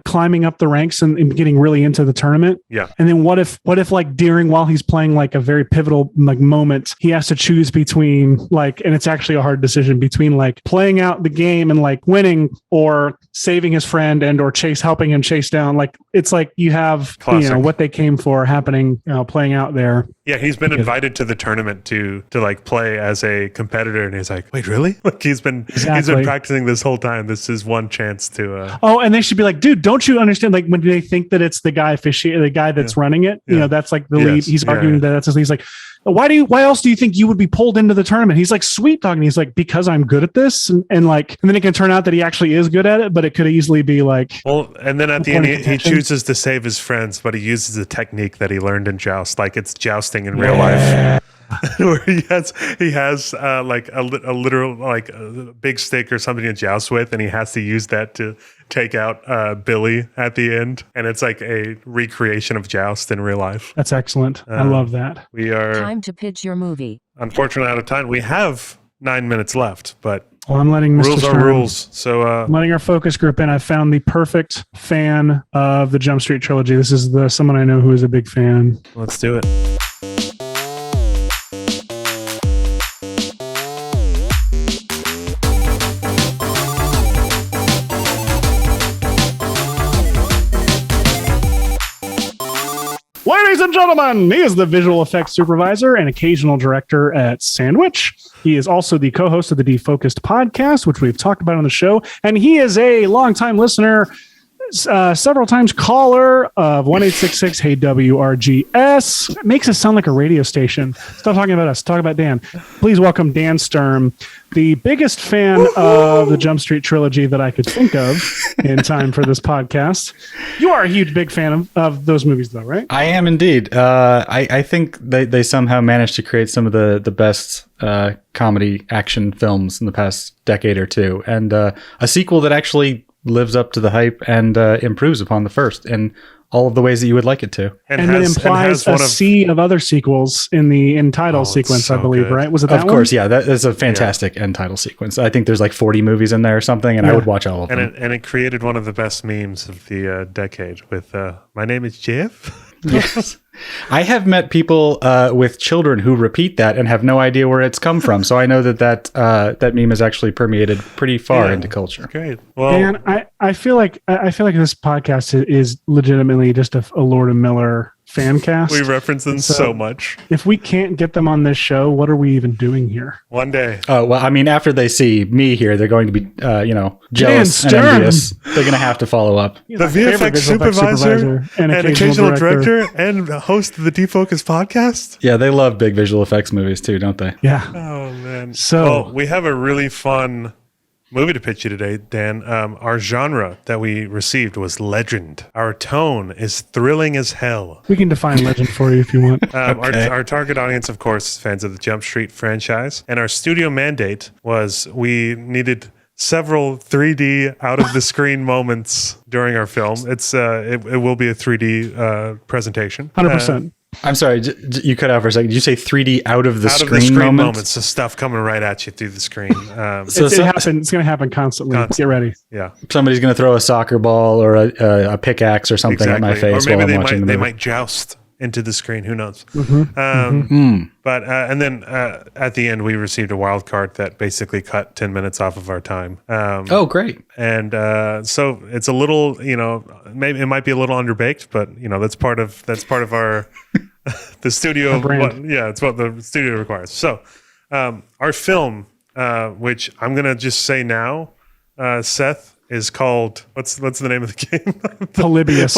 climbing up the ranks and getting really into the tournament. Yeah. And then what if like while he's playing like a very pivotal like moment, he has to choose between and it's actually a hard decision between like playing out the game and like winning or saving his friend and or helping him chase down. Like it's like you have what they came for happening, playing out there. Yeah, he's been invited to the tournament to like play as a competitor, and he's like, "Wait, really?" Like he's been practicing this whole time. This is one chance to. Oh, and they should be like, "Dude, don't you understand?" Like when they think that it's the guy the guy that's running it. That's like the lead. He's arguing that that's his lead. He's like, why else do you think you would be pulled into the tournament? He's like, sweet dog. And he's like, because I'm good at this. And then it can turn out that he actually is good at it, but it could easily be like. Well, and then at the end, he chooses to save his friends, but he uses a technique that he learned in joust. Like it's jousting in real life. Where he has like a literal like a big stick or something to joust with, and he has to use that to take out Billy at the end, and it's like a recreation of joust in real life. That's excellent. I love that. We are time to pitch your movie. Unfortunately out of time. We have 9 minutes left, but I'm letting Mr. rules Sturm, are rules. So I'm letting our focus group in. I found the perfect fan of the Jump Street trilogy. This is someone I know who is a big fan. Let's do it. Ladies and gentlemen, he is the visual effects supervisor and occasional director at Sandwich. He is also the co-host of the Defocused podcast, which we've talked about on the show. And he is a longtime listener, several times caller of 1-866 HEY-WRGS. It makes us sound like a radio station. Stop talking about us. Talk about Dan. Please welcome Dan Sturm, the biggest fan of the Jump Street trilogy that I could think of in time for this podcast. You are a huge, big fan of those movies, though, right? I am indeed. I think they somehow managed to create some of the best comedy action films in the past decade or two. And a sequel that actually lives up to the hype and improves upon the first in all of the ways that you would like it to. And it implies a sea of other sequels in the end title sequence, I believe, right? Was it that one? Of course, yeah. That is a fantastic end title sequence. I think there's like 40 movies in there or something, and I would watch all of them. And it created one of the best memes of the decade with, my name is Jeff. Yes. I have met people with children who repeat that and have no idea where it's come from. So I know that meme has actually permeated pretty far into culture. Great. Well, and I feel like this podcast is legitimately just a Lord and Miller fan cast. We reference them so much. If we can't get them on this show, what are we even doing here? One day. Oh, well, I mean, after they see me here, they're going to be, jealous and envious. They're going to have to follow up. The VFX supervisor and occasional director and host of the Defocus podcast? Yeah, they love big visual effects movies too, don't they? Yeah. Oh, man. So we have a really fun movie to pitch you today, Dan. Our genre that we received was legend. Our tone is thrilling as hell. We can define legend for you if you want. Okay. Our target audience, of course, is fans of the Jump Street franchise. And our studio mandate was we needed several 3D out of the screen moments during our film. It will be a 3D presentation. 100%. I'm sorry, you cut out for a second. Did you say 3D out of the screen moments? So stuff coming right at you through the screen. It's going to happen constantly. Get ready. Yeah. Somebody's going to throw a soccer ball or a pickaxe or something at my face while I'm watching the movie. They might joust into the screen. Who knows? But and then at the end, we received a wild card that basically cut 10 minutes off of our time. Oh, great! And so it's a little, maybe it might be a little underbaked, but that's part of our the studio. It's what the studio requires. So our film, which I'm gonna just say now, Seth, is called what's the name of the game? Polybius.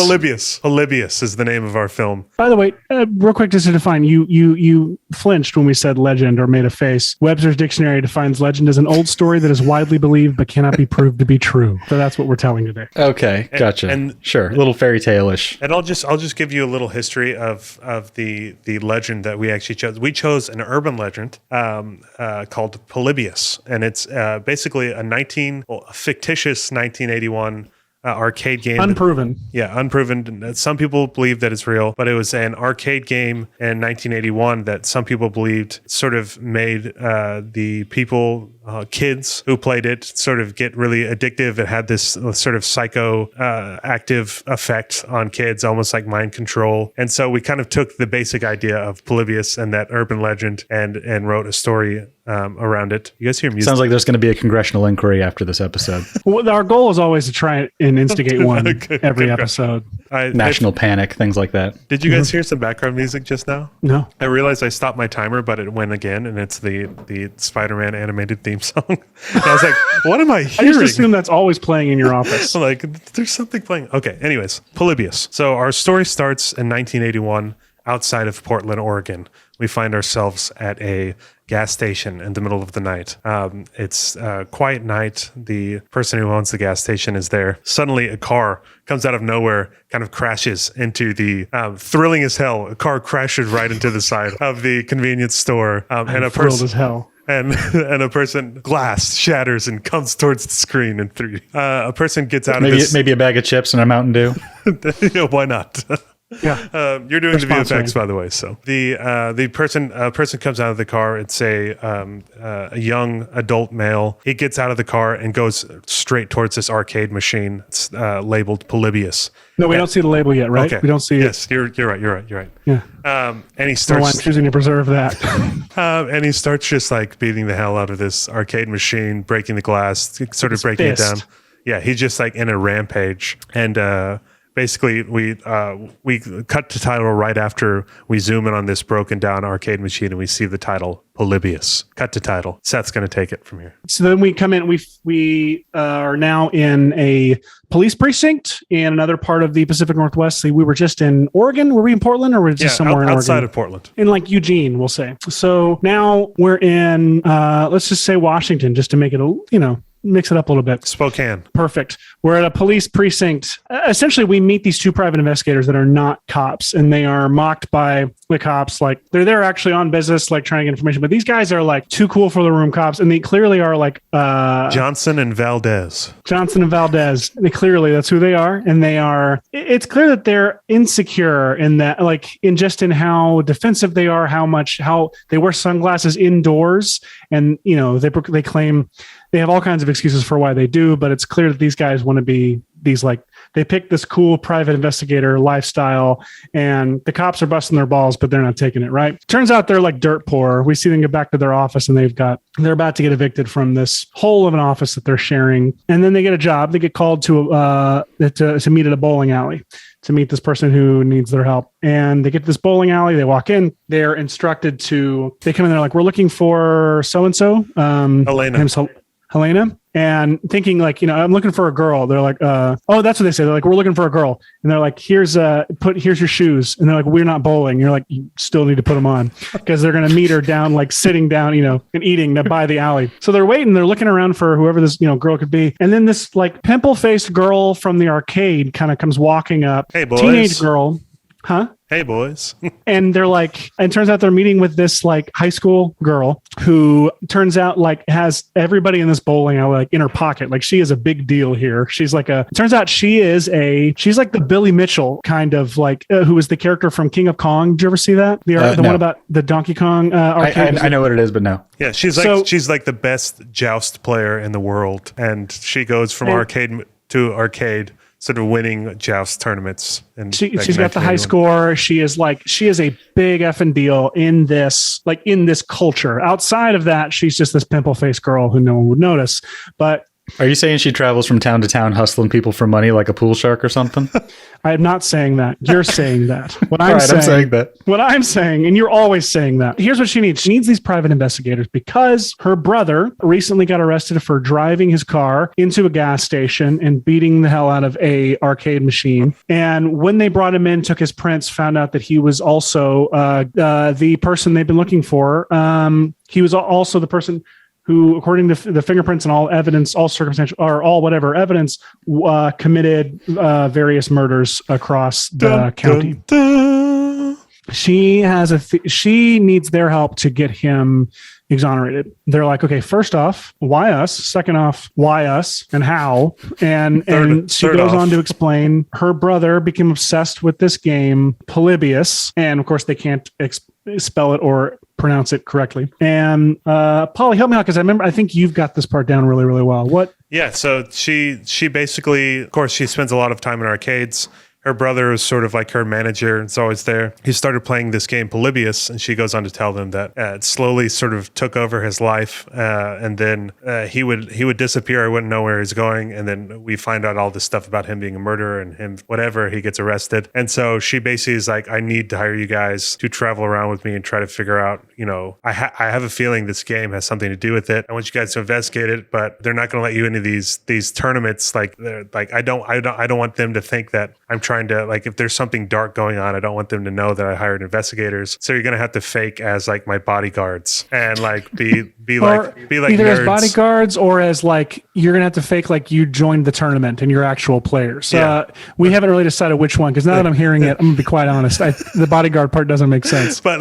Polybius is the name of our film. By the way, real quick, just to define, you flinched when we said legend or made a face. Webster's dictionary defines legend as an old story that is widely believed but cannot be proved to be true. So that's what we're telling today. Okay, gotcha. And sure, a little fairy tale-ish. And I'll just give you a little history of the legend that we actually chose. We chose an urban legend called Polybius, and it's basically a fictitious 1981 arcade game. Unproven. Unproven. Some people believe that it's real, but it was an arcade game in 1981 that some people believed sort of made the people, kids who played it, sort of get really addictive. It had this sort of active effect on kids, almost like mind control. And so we kind of took the basic idea of Polybius and that urban legend and wrote a story around it. You guys hear music? Sounds like there's going to be a congressional inquiry after this episode. Well, our goal is always to try and instigate one every episode. National panic, things like that. Did you guys hear some background music just now? No. I realized I stopped my timer, but it went again, and it's the Spider-Man animated theme song. And I was like, what am I hearing? I just assume that's always playing in your office. Like, there's something playing. Okay, anyways, Polybius. So our story starts in 1981 outside of Portland, Oregon. We find ourselves at a gas station in the middle of the night. It's a quiet night. The person who owns the gas station is there. Suddenly, a car comes out of nowhere, kind of crashes into the, thrilling as hell, a car crashes right into the side of the convenience store. And a Thrilled person as hell. and a person glass shatters and comes towards the screen in 3D. A person gets out of this. Maybe a bag of chips and a Mountain Dew. Why not? Yeah, you're doing the VFX, by the way. So the person comes out of the car. It's a young adult male. He gets out of the car and goes straight towards this arcade machine. It's labeled Polybius. No, we don't see the label yet, right? Okay. We don't see it. Yes, you're right. Yeah. And he So I'm starts. choosing to preserve that. And he starts just like beating the hell out of this arcade machine, breaking the glass, sort of breaking it down. Yeah, he's just like in a rampage. And basically, we cut to title right after we zoom in on this broken down arcade machine, and we see the title Polybius. Cut to title. Seth's going to take it from here. So then we come in. We are now in a police precinct in another part of the Pacific Northwest. So we were just in Oregon. Were we in Portland, or were we just somewhere in outside Oregon? of Portland? In like Eugene, we'll say. So now we're in, let's just say Washington, just to make it mix it up a little bit. Spokane. Perfect. We're at a police precinct. Essentially, we meet these two private investigators that are not cops, and they are mocked by the cops. Like, they're there actually on business, like trying to get information. But these guys are like too cool for the room cops, and they clearly are like Johnson and Valdez. They clearly, that's who they are, and they are. It's clear that they're insecure in that, like, in how defensive they are, how they wear sunglasses indoors, and they claim. They have all kinds of excuses for why they do, but it's clear that these guys want to be they pick this cool private investigator lifestyle, and the cops are busting their balls, but they're not taking it, right? Turns out they're like dirt poor. We see them get back to their office, and they're about to get evicted from this hole of an office that they're sharing. And then they get a job. They get called to meet at a bowling alley to meet this person who needs their help. And they get to this bowling alley. They walk in. They're instructed they come in there like, we're looking for so-and-so. Helena, and thinking like, I'm looking for a girl. They're like, oh, that's what they say. They're like, we're looking for a girl. And they're like, here's your shoes. And they're like, we're not bowling. You're like, you still need to put them on because they're going to meet her down, like sitting down, and eating by the alley. So they're waiting. They're looking around for whoever this, girl could be. And then this like pimple-faced girl from the arcade kind of comes walking up. Hey, boys. Teenage girl. Huh? Hey, boys. And they're like, and turns out they're meeting with this like high school girl who turns out like has everybody in this bowling alley like in her pocket. Like, she is a big deal here. She's like turns out she's like the Billy Mitchell kind of like, who was the character from King of Kong. Did you ever see that? The no. one about the Donkey Kong arcade? I know what it is, but no. Yeah, she's like the best joust player in the world. And she goes from arcade to arcade, sort of winning joust tournaments. And she's got the high score. She is a big effing deal in this culture. Outside of that, she's just this pimple-faced girl who no one would notice. But Are you saying she travels from town to town hustling people for money like a pool shark or something? I am not saying that. You're saying that. What I'm I'm saying that. What I'm saying, and you're always saying that. Here's what she needs. She needs these private investigators because her brother recently got arrested for driving his car into a gas station and beating the hell out of a arcade machine. And when they brought him in, took his prints, found out that he was also the person they've been looking for. He was also the person who, according to the fingerprints and all evidence, all circumstantial or all whatever evidence, committed various murders across the county. Dun. She needs their help to get him exonerated. They're like, okay, first off, why us? Second off, why us and how? And she goes on to explain her brother became obsessed with this game, Polybius, and of course they can't spell it or pronounce it correctly. And Polly, help me out because I think you've got this part down really, really well. What? Yeah, so she basically, of course, she spends a lot of time in arcades. Her brother is sort of like her manager. It's always there. He started playing this game, Polybius, and she goes on to tell them that it slowly sort of took over his life. And then he would disappear. I wouldn't know where he's going. And then we find out all this stuff about him being a murderer and him, whatever, he gets arrested. And so she basically is like, I need to hire you guys to travel around with me and try to figure out, I have a feeling this game has something to do with it. I want you guys to investigate it, but they're not going to let you into these tournaments. I don't want them to think that I'm trying to, like, if there's something dark going on, I don't want them to know that I hired investigators. So you're going to have to fake as like my bodyguards and like be like either nerds. as bodyguards or as like you're going to have to fake like you joined the tournament and you're actual players. We haven't really decided which one because now that I'm hearing it, I'm going to be quite honest. The bodyguard part doesn't make sense. But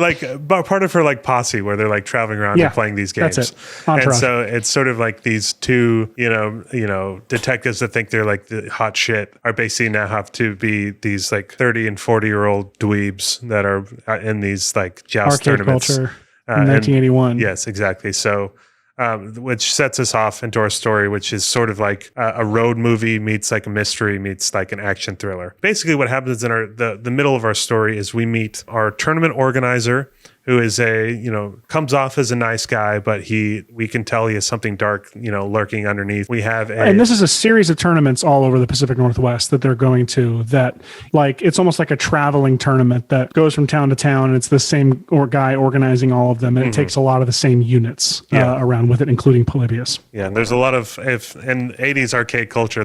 part of her like posse where they're like traveling around and playing these games. That's it. And so it's sort of like these two, detectives that think they're like the hot shit are basically now have to be these like 30 and 40-year-old dweebs that are in these like joust arcade tournaments. Culture in 1981. Yes, exactly. So, which sets us off into our story, which is sort of like a road movie meets like a mystery meets like an action thriller. Basically, what happens in the middle of our story is we meet our tournament organizer, who is comes off as a nice guy, but we can tell he has something dark, lurking underneath. And this is a series of tournaments all over the Pacific Northwest that they're going to that like, it's almost like a traveling tournament that goes from town to town. And it's the same guy organizing all of them. And it takes a lot of the same units around with it, including Polybius. Yeah. And there's a lot of, in 80s arcade culture,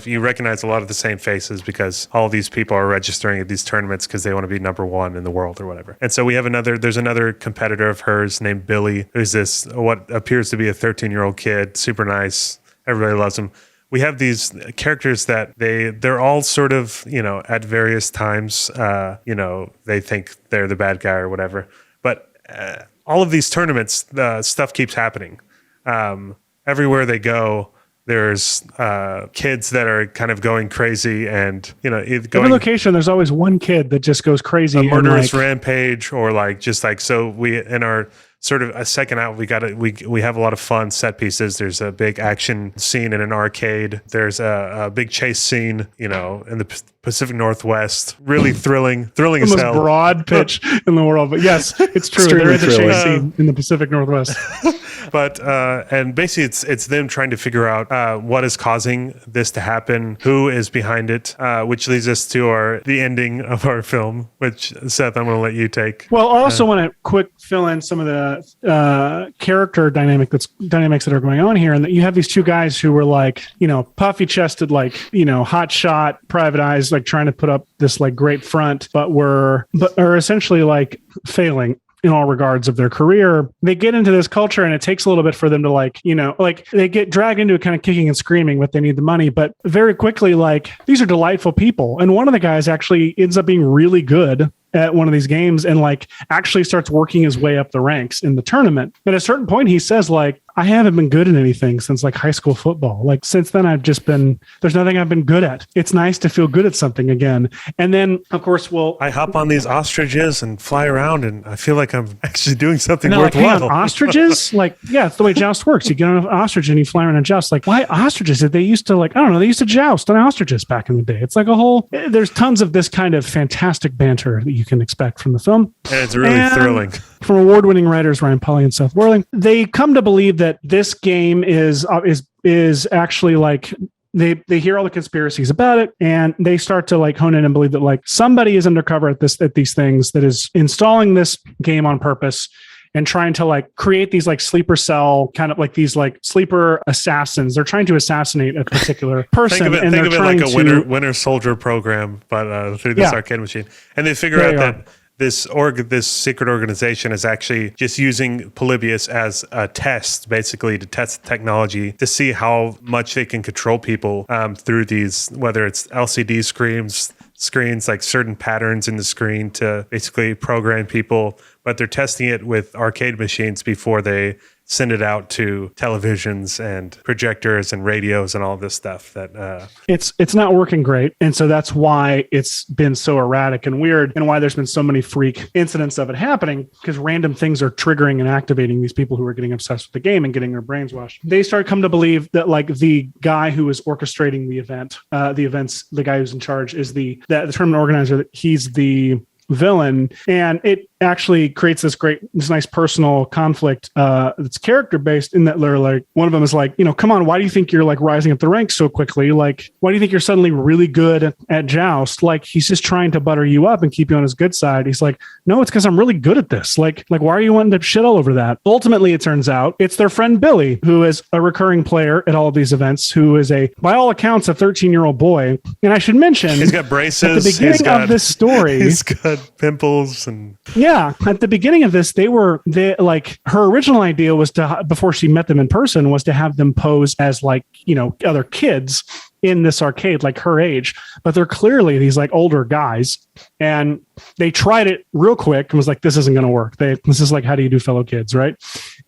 you recognize a lot of the same faces because all these people are registering at these tournaments because they want to be number one in the world or whatever. And so we have there's another competitor of hers named Billy, who's this what appears to be a 13-year-old kid, super nice. Everybody loves him. We have these characters that they're all sort of, at various times, they think they're the bad guy or whatever. But all of these tournaments, stuff keeps happening. Everywhere they go, there's kids that are kind of going crazy and, every location, there's always one kid that just goes crazy. A murderous rampage or like, just like, so we, in our sort of a second out, we have a lot of fun set pieces. There's a big action scene in an arcade. There's a big chase scene, in the Pacific Northwest. Really thrilling as hell. The most broad pitch in the world. But yes, it's true. There is a chase scene in the Pacific Northwest. But and basically it's them trying to figure out what is causing this to happen, who is behind it, which leads us to the ending of our film, which Seth, I'm going to let you take. Well, I also want to quick fill in some of the character dynamics that are going on here, and that you have these two guys who were like, puffy chested, like, hot shot, private eyes, like trying to put up this like great front, but are essentially like failing in all regards of their career. They get into this culture and it takes a little bit for them to like they get dragged into it kind of kicking and screaming, but they need the money. But very quickly, like, these are delightful people. And one of the guys actually ends up being really good at one of these games and like actually starts working his way up the ranks in the tournament. At a certain point, he says like, I haven't been good at anything since like high school football. Like since then, there's nothing I've been good at. It's nice to feel good at something again. And then of course, I hop on these ostriches and fly around and I feel like I'm actually doing something worthwhile. Like, hang on, ostriches? Like, yeah, it's the way joust works. You get on an ostrich and you fly around and joust. Like, why ostriches? They used to they used to joust on ostriches back in the day. It's like there's tons of this kind of fantastic banter that you can expect from the film. And it's really thrilling. from award-winning writers Ryan Polly and Seth Worley. They come to believe that this game is actually like they hear all the conspiracies about it, and they start to like hone in and believe that like somebody is undercover at these things that is installing this game on purpose and trying to like create these like sleeper cell kind of like these like sleeper assassins. They're trying to assassinate a particular person. Think of it like a Winter Soldier program, but through this arcade machine. And they figure out that this secret organization is actually just using Polybius as a test, basically to test the technology to see how much they can control people through these, whether it's LCD screens, like certain patterns in the screen to basically program people. But they're testing it with arcade machines before they send it out to televisions and projectors and radios and all this stuff. That it's not working great, and so that's why it's been so erratic and weird, and why there's been so many freak incidents of it happening, because random things are triggering and activating these people who are getting obsessed with the game and getting their brains washed. They start come to believe that like the guy who is orchestrating the guy who's in charge is the tournament organizer. That he's the villain, and it actually creates this nice personal conflict that's character based, in that they're like, one of them is like, come on, why do you think you're like rising up the ranks so quickly? Like, why do you think you're suddenly really good at joust? Like, he's just trying to butter you up and keep you on his good side. He's like, no, it's because I'm really good at this. Like why are you wanting to shit all over that? Ultimately, it turns out it's their friend Billy, who is a recurring player at all of these events, who is by all accounts, a 13-year-old boy. And I should mention, he's got braces. At the beginning of this story, he's got pimples and at the beginning of this, like her original idea was to, before she met them in person, was to have them pose as like, other kids in this arcade, like her age, but they're clearly these like older guys. And they tried it real quick and was like, this isn't going to work. This is like, how do you do fellow kids, right?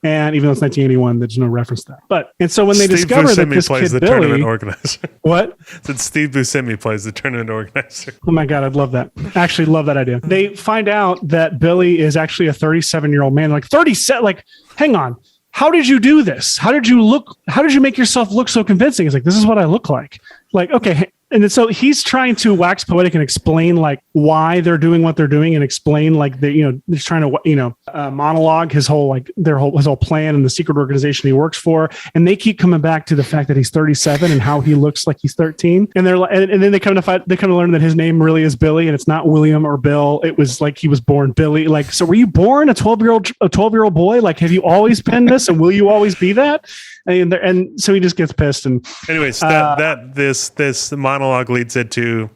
And even though it's 1981, there's no reference to that. And so when they discover that this plays kid the Billy, tournament organizer. What? That Steve Buscemi plays the tournament organizer. Oh my God, I'd love that. Actually love that idea. They find out that Billy is actually a 37-year-old man. Like 37, like, hang on. How did you do this? How did you make yourself look so convincing? It's like, this is what I look like. Like, okay. And then, so he's trying to wax poetic and explain like why they're doing what they're doing, and explain like he's trying to monologue his whole his whole plan and the secret organization he works for. And they keep coming back to the fact that he's 37 and how he looks like he's 13. And and then they come to learn that his name really is Billy, and it's not William or Bill. It was like he was born Billy. Like, so were you born a 12-year-old boy? Like, have you always been this, and will you always be that? And so he just gets pissed. And anyways, this monologue leads into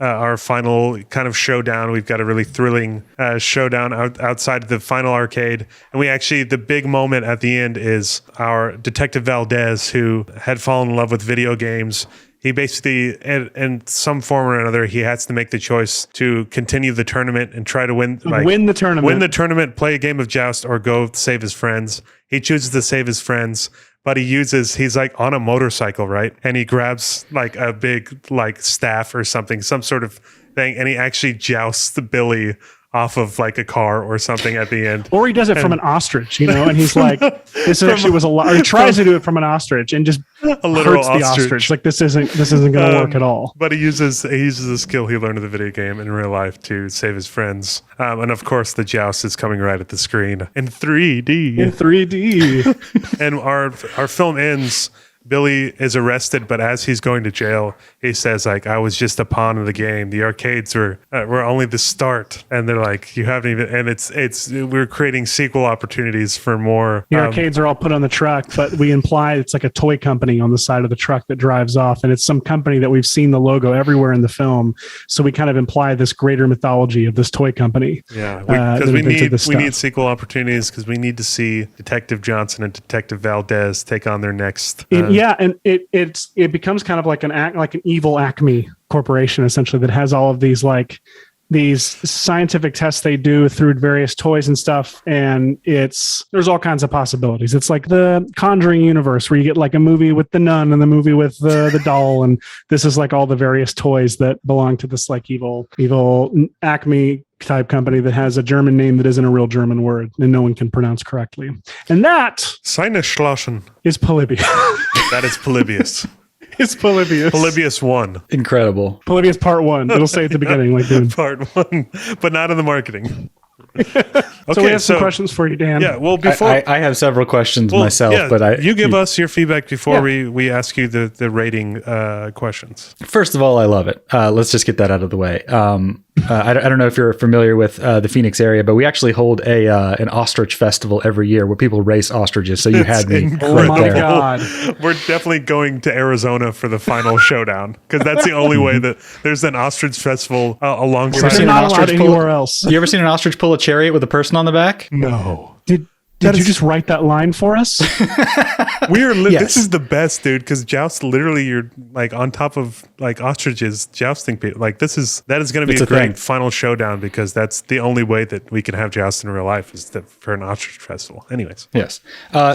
our final kind of showdown. We've got a really thrilling showdown outside the final arcade. And the big moment at the end is our Detective Valdez, who had fallen in love with video games. He basically, in some form or another, he has to make the choice to continue the tournament and try to win the tournament, play a game of joust, or go save his friends. He chooses to save his friends, but he's like on a motorcycle, right? And he grabs like a big like staff or something, some sort of thing, and he actually jousts Billy off of like a car or something at the end. Or he does it from an ostrich, and he's like, this actually was a lot. Or he tries to do it from an ostrich and just a literal hurts the ostrich. Like, this isn't going to work at all. But he uses a skill he learned in the video game in real life to save his friends. And of course, the joust is coming right at the screen in 3D. And our film ends. Billy is arrested, but as he's going to jail, he says, like, I was just a pawn in the game. The arcades were only the start. And they're like, you haven't even, and we're creating sequel opportunities for more. The arcades are all put on the truck, but we imply it's like a toy company on the side of the truck that drives off. And it's some company that we've seen the logo everywhere in the film. So we kind of imply this greater mythology of this toy company. Yeah, because we need sequel opportunities, because we need to see Detective Johnson and Detective Valdez take on their next. And it becomes kind of like an evil Acme corporation, essentially, that has all of these scientific tests they do through various toys and stuff, and there's all kinds of possibilities. It's like the Conjuring universe, where you get like a movie with the nun and the movie with the doll, and this is like all the various toys that belong to this like evil Acme type company that has a German name that isn't a real German word and no one can pronounce correctly. And that Schlossen is Polybius. That is Polybius. It's Polybius. Polybius 1. Incredible. Polybius Part 1. It'll say at the beginning, like, dude. Part 1, but not in the marketing. So we have some questions for you, Dan. Yeah, well, before I have several questions myself, but you give us your feedback before we ask you the rating questions. First of all, I love it. Let's just get that out of the way. I don't know if you're familiar with the Phoenix area, but we actually hold an ostrich festival every year where people race ostriches. So you had me. Oh my God. We're definitely going to Arizona for the final showdown because that's the only way that there's an ostrich festival alongside. They're not allowed anywhere else. You ever seen an ostrich pull a chariot with a person on the back? No. Did you just write that line for us? This is the best, dude, because joust, literally you're like on top of like ostriches jousting people. Like that is going to be a great final showdown because that's the only way that we can have joust in real life is for an ostrich festival. Anyways. Yes.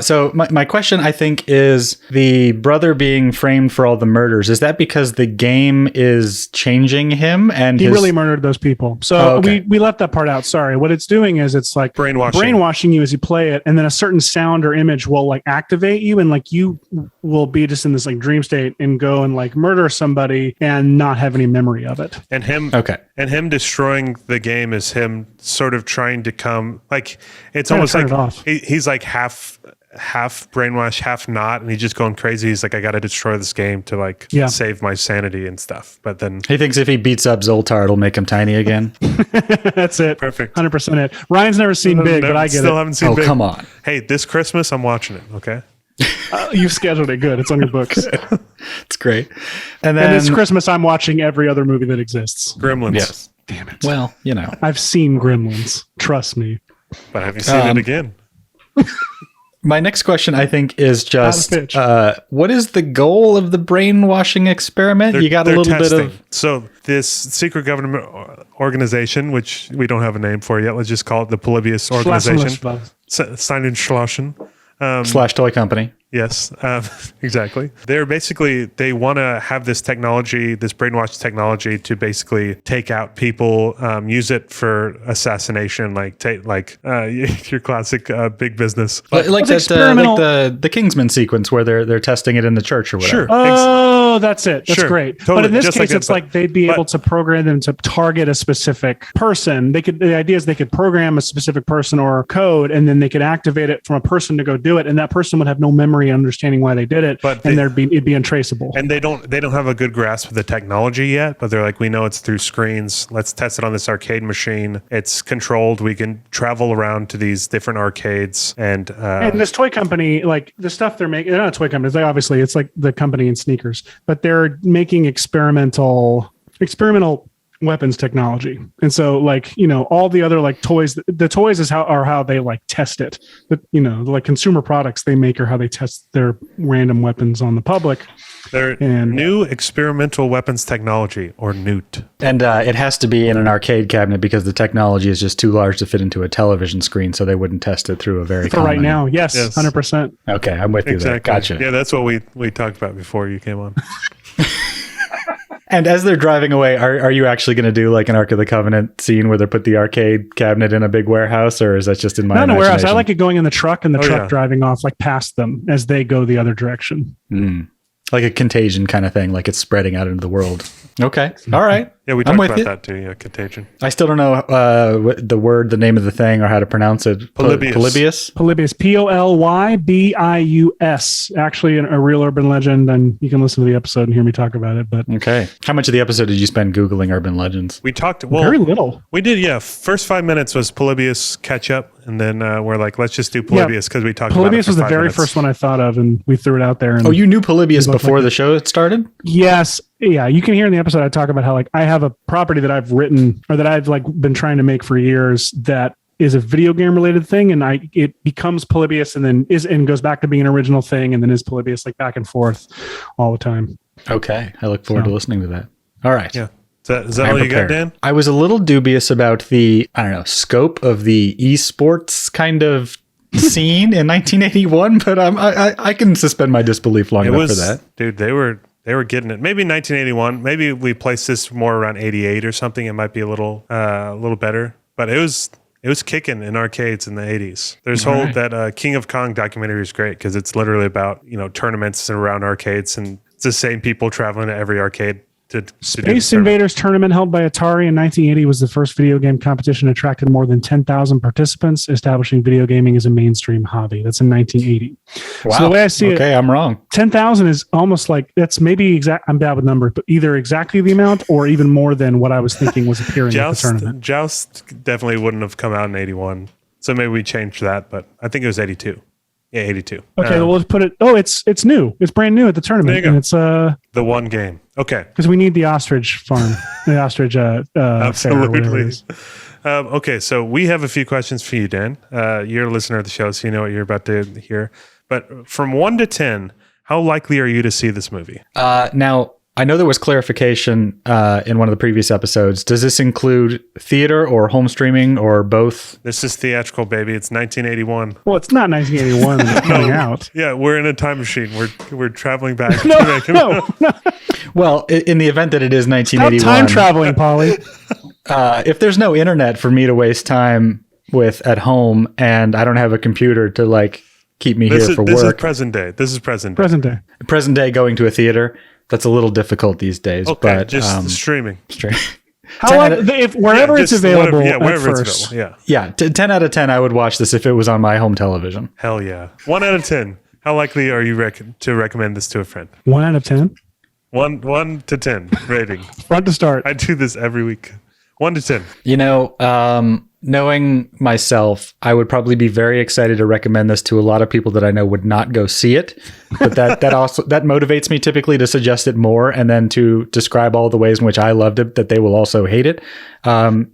So my question, I think, is the brother being framed for all the murders. Is that because the game is changing him? And he really murdered those people. So we left that part out. Sorry. What it's doing is it's like brainwashing you as you play it. And then a certain sound or image will like activate you and like you will be just in this like dream state and go and like murder somebody and not have any memory of it. And him destroying the game is him sort of trying to come like it's almost like he's like half brainwashed, half not, and he's just going crazy. He's like, I got to destroy this game to like save my sanity and stuff. But then he thinks if he beats up Zoltar, it'll make him tiny again. That's it. Perfect. 100% it. Ryan's never seen Big, but I get still haven't seen Big. Come on. Hey, this Christmas I'm watching it. Okay. You've scheduled it. Good. It's on your books. It's great. And this Christmas I'm watching every other movie that exists. Gremlins. Yes. Damn it. Well, you know. I've seen Gremlins. Trust me. But have you seen it again? My next question, I think, is just what is the goal of the brainwashing experiment? You got a little bit of... So this secret government organization, which we don't have a name for yet, let's just call it the Polybius organization. Steinenschlossen. / toy company. Yes, exactly. They want to have this technology, this brainwash technology, to basically take out people, use it for assassination, your classic big business. Like the Kingsman sequence where they're testing it in the church or whatever. Sure. Oh, that's it. That's great. Totally. But in this case, it's like they'd be able to program them to target a specific person. The idea is they could program a specific person or code, and then they could activate it from a person to go do it, and that person would have no memory understanding why they did it, it'd be untraceable. And they don't have a good grasp of the technology yet, but they're like, we know it's through screens. Let's test it on this arcade machine. It's controlled. We can travel around to these different arcades. And this toy company, like the stuff they're making, they're not a toy company. They obviously, it's like the company in sneakers, but they're making experimental weapons technology. And so like, all the other like toys, the toys is how they like test it. But like consumer products they make are how they test their random weapons on the public. They're new experimental weapons technology, or NEWT. And it has to be in an arcade cabinet because the technology is just too large to fit into a television screen, so they wouldn't test it through a very For right now, yes. 100%. Okay, I'm with you there. Gotcha. Yeah, that's what we talked about before you came on. And as they're driving away, are you actually going to do like an Ark of the Covenant scene where they put the arcade cabinet in a big warehouse, or is that just in my imagination? Not a warehouse. I like it going in the truck and the truck driving off like past them as they go the other direction. Like a Contagion kind of thing, like it's spreading out into the world. Okay. All right. Yeah, we talked about that too. Yeah, Contagion. I still don't know the name of the thing or how to pronounce it. Polybius. Polybius. Polybius. Actually, a real urban legend, and you can listen to the episode and hear me talk about it. But okay. How much of the episode did you spend Googling urban legends? We talked very little. We did, yeah. First 5 minutes was Polybius catch up, and then we're like, let's just do Polybius because we talked Polybius about it. Polybius was the very first one I thought of, and we threw it out there. And you knew Polybius before the show started? Yes. Yeah, you can hear in the episode I talk about how like I have a property that I've written or that I've like been trying to make for years that is a video game related thing, and it becomes Polybius and then goes back to being an original thing and then is Polybius, like back and forth all the time. Okay, I look forward to listening to that. All right. Yeah. Is that all you got, Dan? I was a little dubious about the scope of the esports kind of scene in 1981, but I can suspend my disbelief long enough for that. Dude, they were getting it. Maybe 1981. Maybe we place this more around 88 or something. It might be a little better. But it was kicking in arcades in the 80s. There's that King of Kong documentary is great because it's literally about tournaments around arcades, and it's the same people traveling to every arcade to do Space this tournament. Invaders tournament held by Atari in 1980 was the first video game competition attracted more than 10,000 participants, establishing video gaming as a mainstream hobby. That's in 1980. Wow. So the way I see it, I'm wrong. 10,000 is almost like, that's maybe exact. I'm bad with numbers, but either exactly the amount or even more than what I was thinking was appearing at the tournament. Joust definitely wouldn't have come out in 81. So maybe we changed that, but I think it was 82. Yeah, 82. Okay, well, let's put it. Oh, it's new. It's brand new at the tournament. There you go. And it's the one game. Okay. because we need the ostrich farm, the ostrich fair, or whatever it Absolutely. is. Okay, so we have a few questions for you, Dan. You're a listener of the show, so you know what you're about to hear. But from 1 to 10, how likely are you to see this movie? Now, I know there was clarification in one of the previous episodes. Does this include theater or home streaming or both? This is theatrical, baby. It's 1981. Well, it's not 1981 when it's coming out. Yeah, we're in a time machine. We're traveling back. No. Well, in the event that it is Stop 1981, time traveling, Polly. if there's no internet for me to waste time with at home and I don't have a computer to like keep me here for This is work, present day. This is present day. Present day. present day going to a theater, that's a little difficult these days. Okay, but just streaming. How if wherever it's Just available, wherever at it's first. available. Yeah. 10 out of 10, I would watch this if it was on my home television. Hell yeah. 1 out of 10. How likely are you to recommend this to a friend? 1 out of 10. 1 to 10 rating. Front to start. I do this every week. 1 to 10. You know, knowing myself, I would probably be very excited to recommend this to a lot of people that I know would not go see it. But that also motivates me typically to suggest it more and then to describe all the ways in which I loved it that they will also hate it.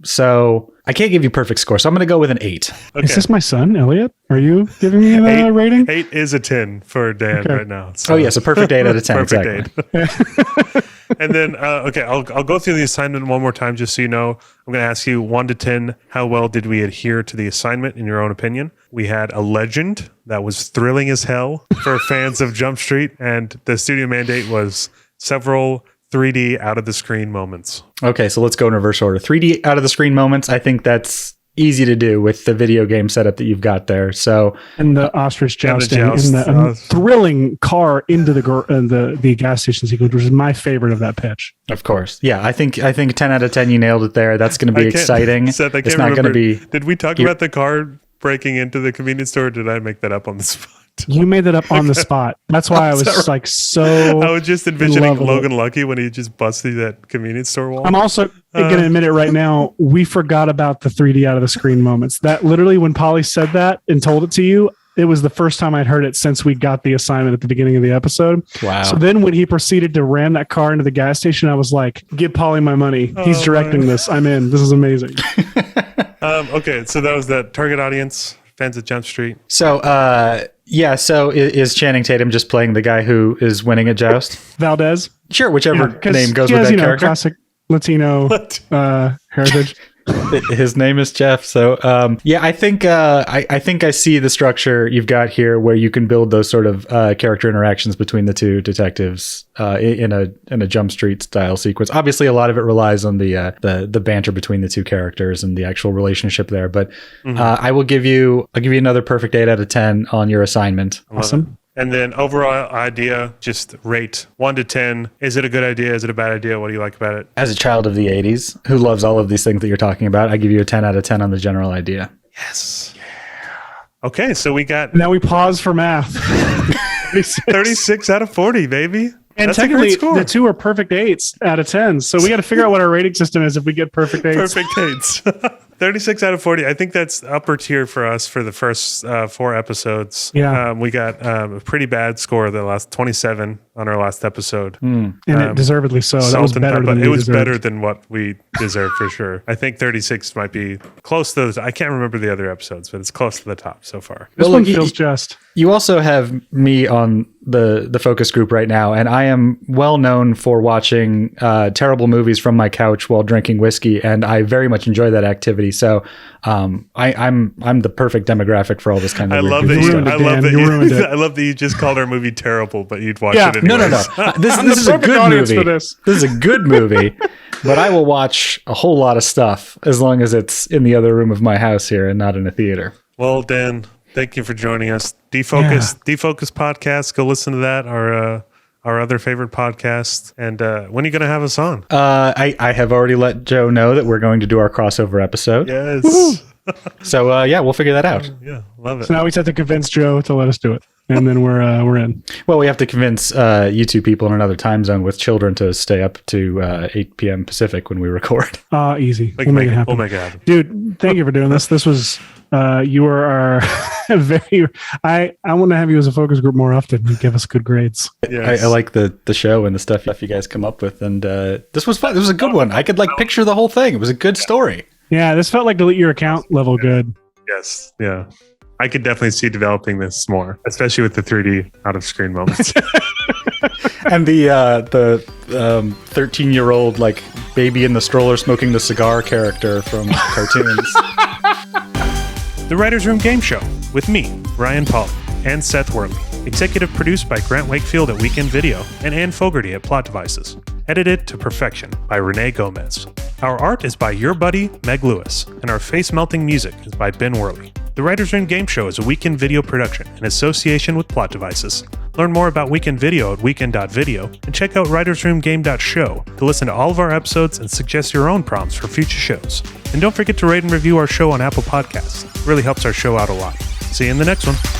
So I can't give you perfect score. So I'm going to go with an 8. Okay. Is this my son, Elliot? Are you giving me a rating? 8 is a 10 for Dan right now. So Oh yes, a perfect 8 out of 10. perfect Exactly. 8. And then, okay, I'll go through the assignment one more time just so you know. I'm going to ask you 1 to 10, how well did we adhere to the assignment in your own opinion? We had a legend that was thrilling as hell for fans of Jump Street, and the studio mandate was several 3D out of the screen moments. Okay, so let's go in reverse order. 3D out of the screen moments. I think that's easy to do with the video game setup that you've got there. So And the ostrich jousting joust. and the thrilling car into the gas station sequence, which is my favorite of that pitch. of course, yeah, I think 10 out of 10. You nailed it there. That's going to be exciting. Seth, I can't it's not going to remember. be. Did we talk about the car breaking into the convenience store, or did I make that up on the spot? You made that up on the spot. That's why I was like so. I was just envisioning love of it. Logan Lucky when he just busts through that convenience store wall. I'm also going to admit it right now. We forgot about the 3D out of the screen moments. That literally, when Polly said that and told it to you, it was the first time I'd heard it since we got the assignment at the beginning of the episode. Wow. So then when he proceeded to ram that car into the gas station, I was like, give Polly my money. He's directing this. I'm in. This is amazing. Okay, so that was the target audience, fans of Jump Street. So, yeah. So is Channing Tatum just playing the guy who is winning at Joust? Valdez. Sure, whichever 'Cause name goes he with has, that character. classic Latino heritage. His name is Jeff. So, yeah, I think I see the structure you've got here, where you can build those sort of character interactions between the two detectives in a Jump Street style sequence. Obviously, a lot of it relies on the banter between the two characters and the actual relationship there. But I'll give you another perfect 8 out of 10 on your assignment. Awesome. And then overall idea, just rate 1 to 10. Is it a good idea? Is it a bad idea? What do you like about it? As a child of the 80s who loves all of these things that you're talking about, I give you a 10 out of 10 on the general idea. Yes. Okay, so we got Now we pause for math. 36 out of 40, baby. And That's a great technically, score. the two are perfect 8s out of 10. So we got to figure out what our rating system is if we get perfect 8s. Perfect eights. 36 out of 40. I think that's upper tier for us for the first 4 episodes. Yeah. We got a pretty bad score the last 27 on our last episode. And it deservedly so. That Salt was and better pepper. than It we was deserved. better than what we deserved for sure. I think 36 might be close to those. I can't remember the other episodes, but it's close to the top so far. This Well, one look, feels just. You also have me on the focus group right now, and I am well known for watching terrible movies from my couch while drinking whiskey, and I very much enjoy that activity. So I'm the perfect demographic for all this kind of. I weird love goofy that You you. ruined it, I love Dan. that You you. ruined it. I love that you just called our movie terrible, but you'd watch Yeah. it No, anyways. This I'm the is a perfect good audience movie. for this. This is a good movie, but I will watch a whole lot of stuff as long as it's in the other room of my house here and not in a theater. Well, Dan, thank you for joining us. Defocus podcast. Go listen to that. Our our other favorite podcasts. And when are you going to have us on? I have already let Joe know that we're going to do our crossover episode. Yes. So we'll figure that out. Yeah, love it. So now we just have to convince Joe to let us do it. And then we're in. Well, we have to convince you two people in another time zone with children to stay up to 8 p.m. Pacific when we record. Easy. We'll make it happen. Dude, thank you for doing this. This was, you were our very, I want to have you as a focus group more often. You give us good grades. Yes. I like the show and the stuff you guys come up with. And this was fun. This was a good one. I could picture the whole thing. It was a good story. Yeah, this felt like delete your account level good. Yes. Yeah. I could definitely see developing this more, especially with the 3D out of screen moments. And the 13-year-old baby in the stroller smoking the cigar character from cartoons. The Writers' Room Game Show with me, Ryan Paul, and Seth Worley. Executive produced by Grant Wakefield at Weekend Video and Ann Fogerty at Plot Devices. Edited to perfection by Rene Gomez. Our art is by your buddy, Meg Lewis, and our face-melting music is by Ben Worley. The Writers' Room Game Show is a Weekend Video production in association with Plot Devices. Learn more about Weekend Video at weekend.video and check out writersroomgame.show to listen to all of our episodes and suggest your own prompts for future shows. And don't forget to rate and review our show on Apple Podcasts. It really helps our show out a lot. See you in the next one.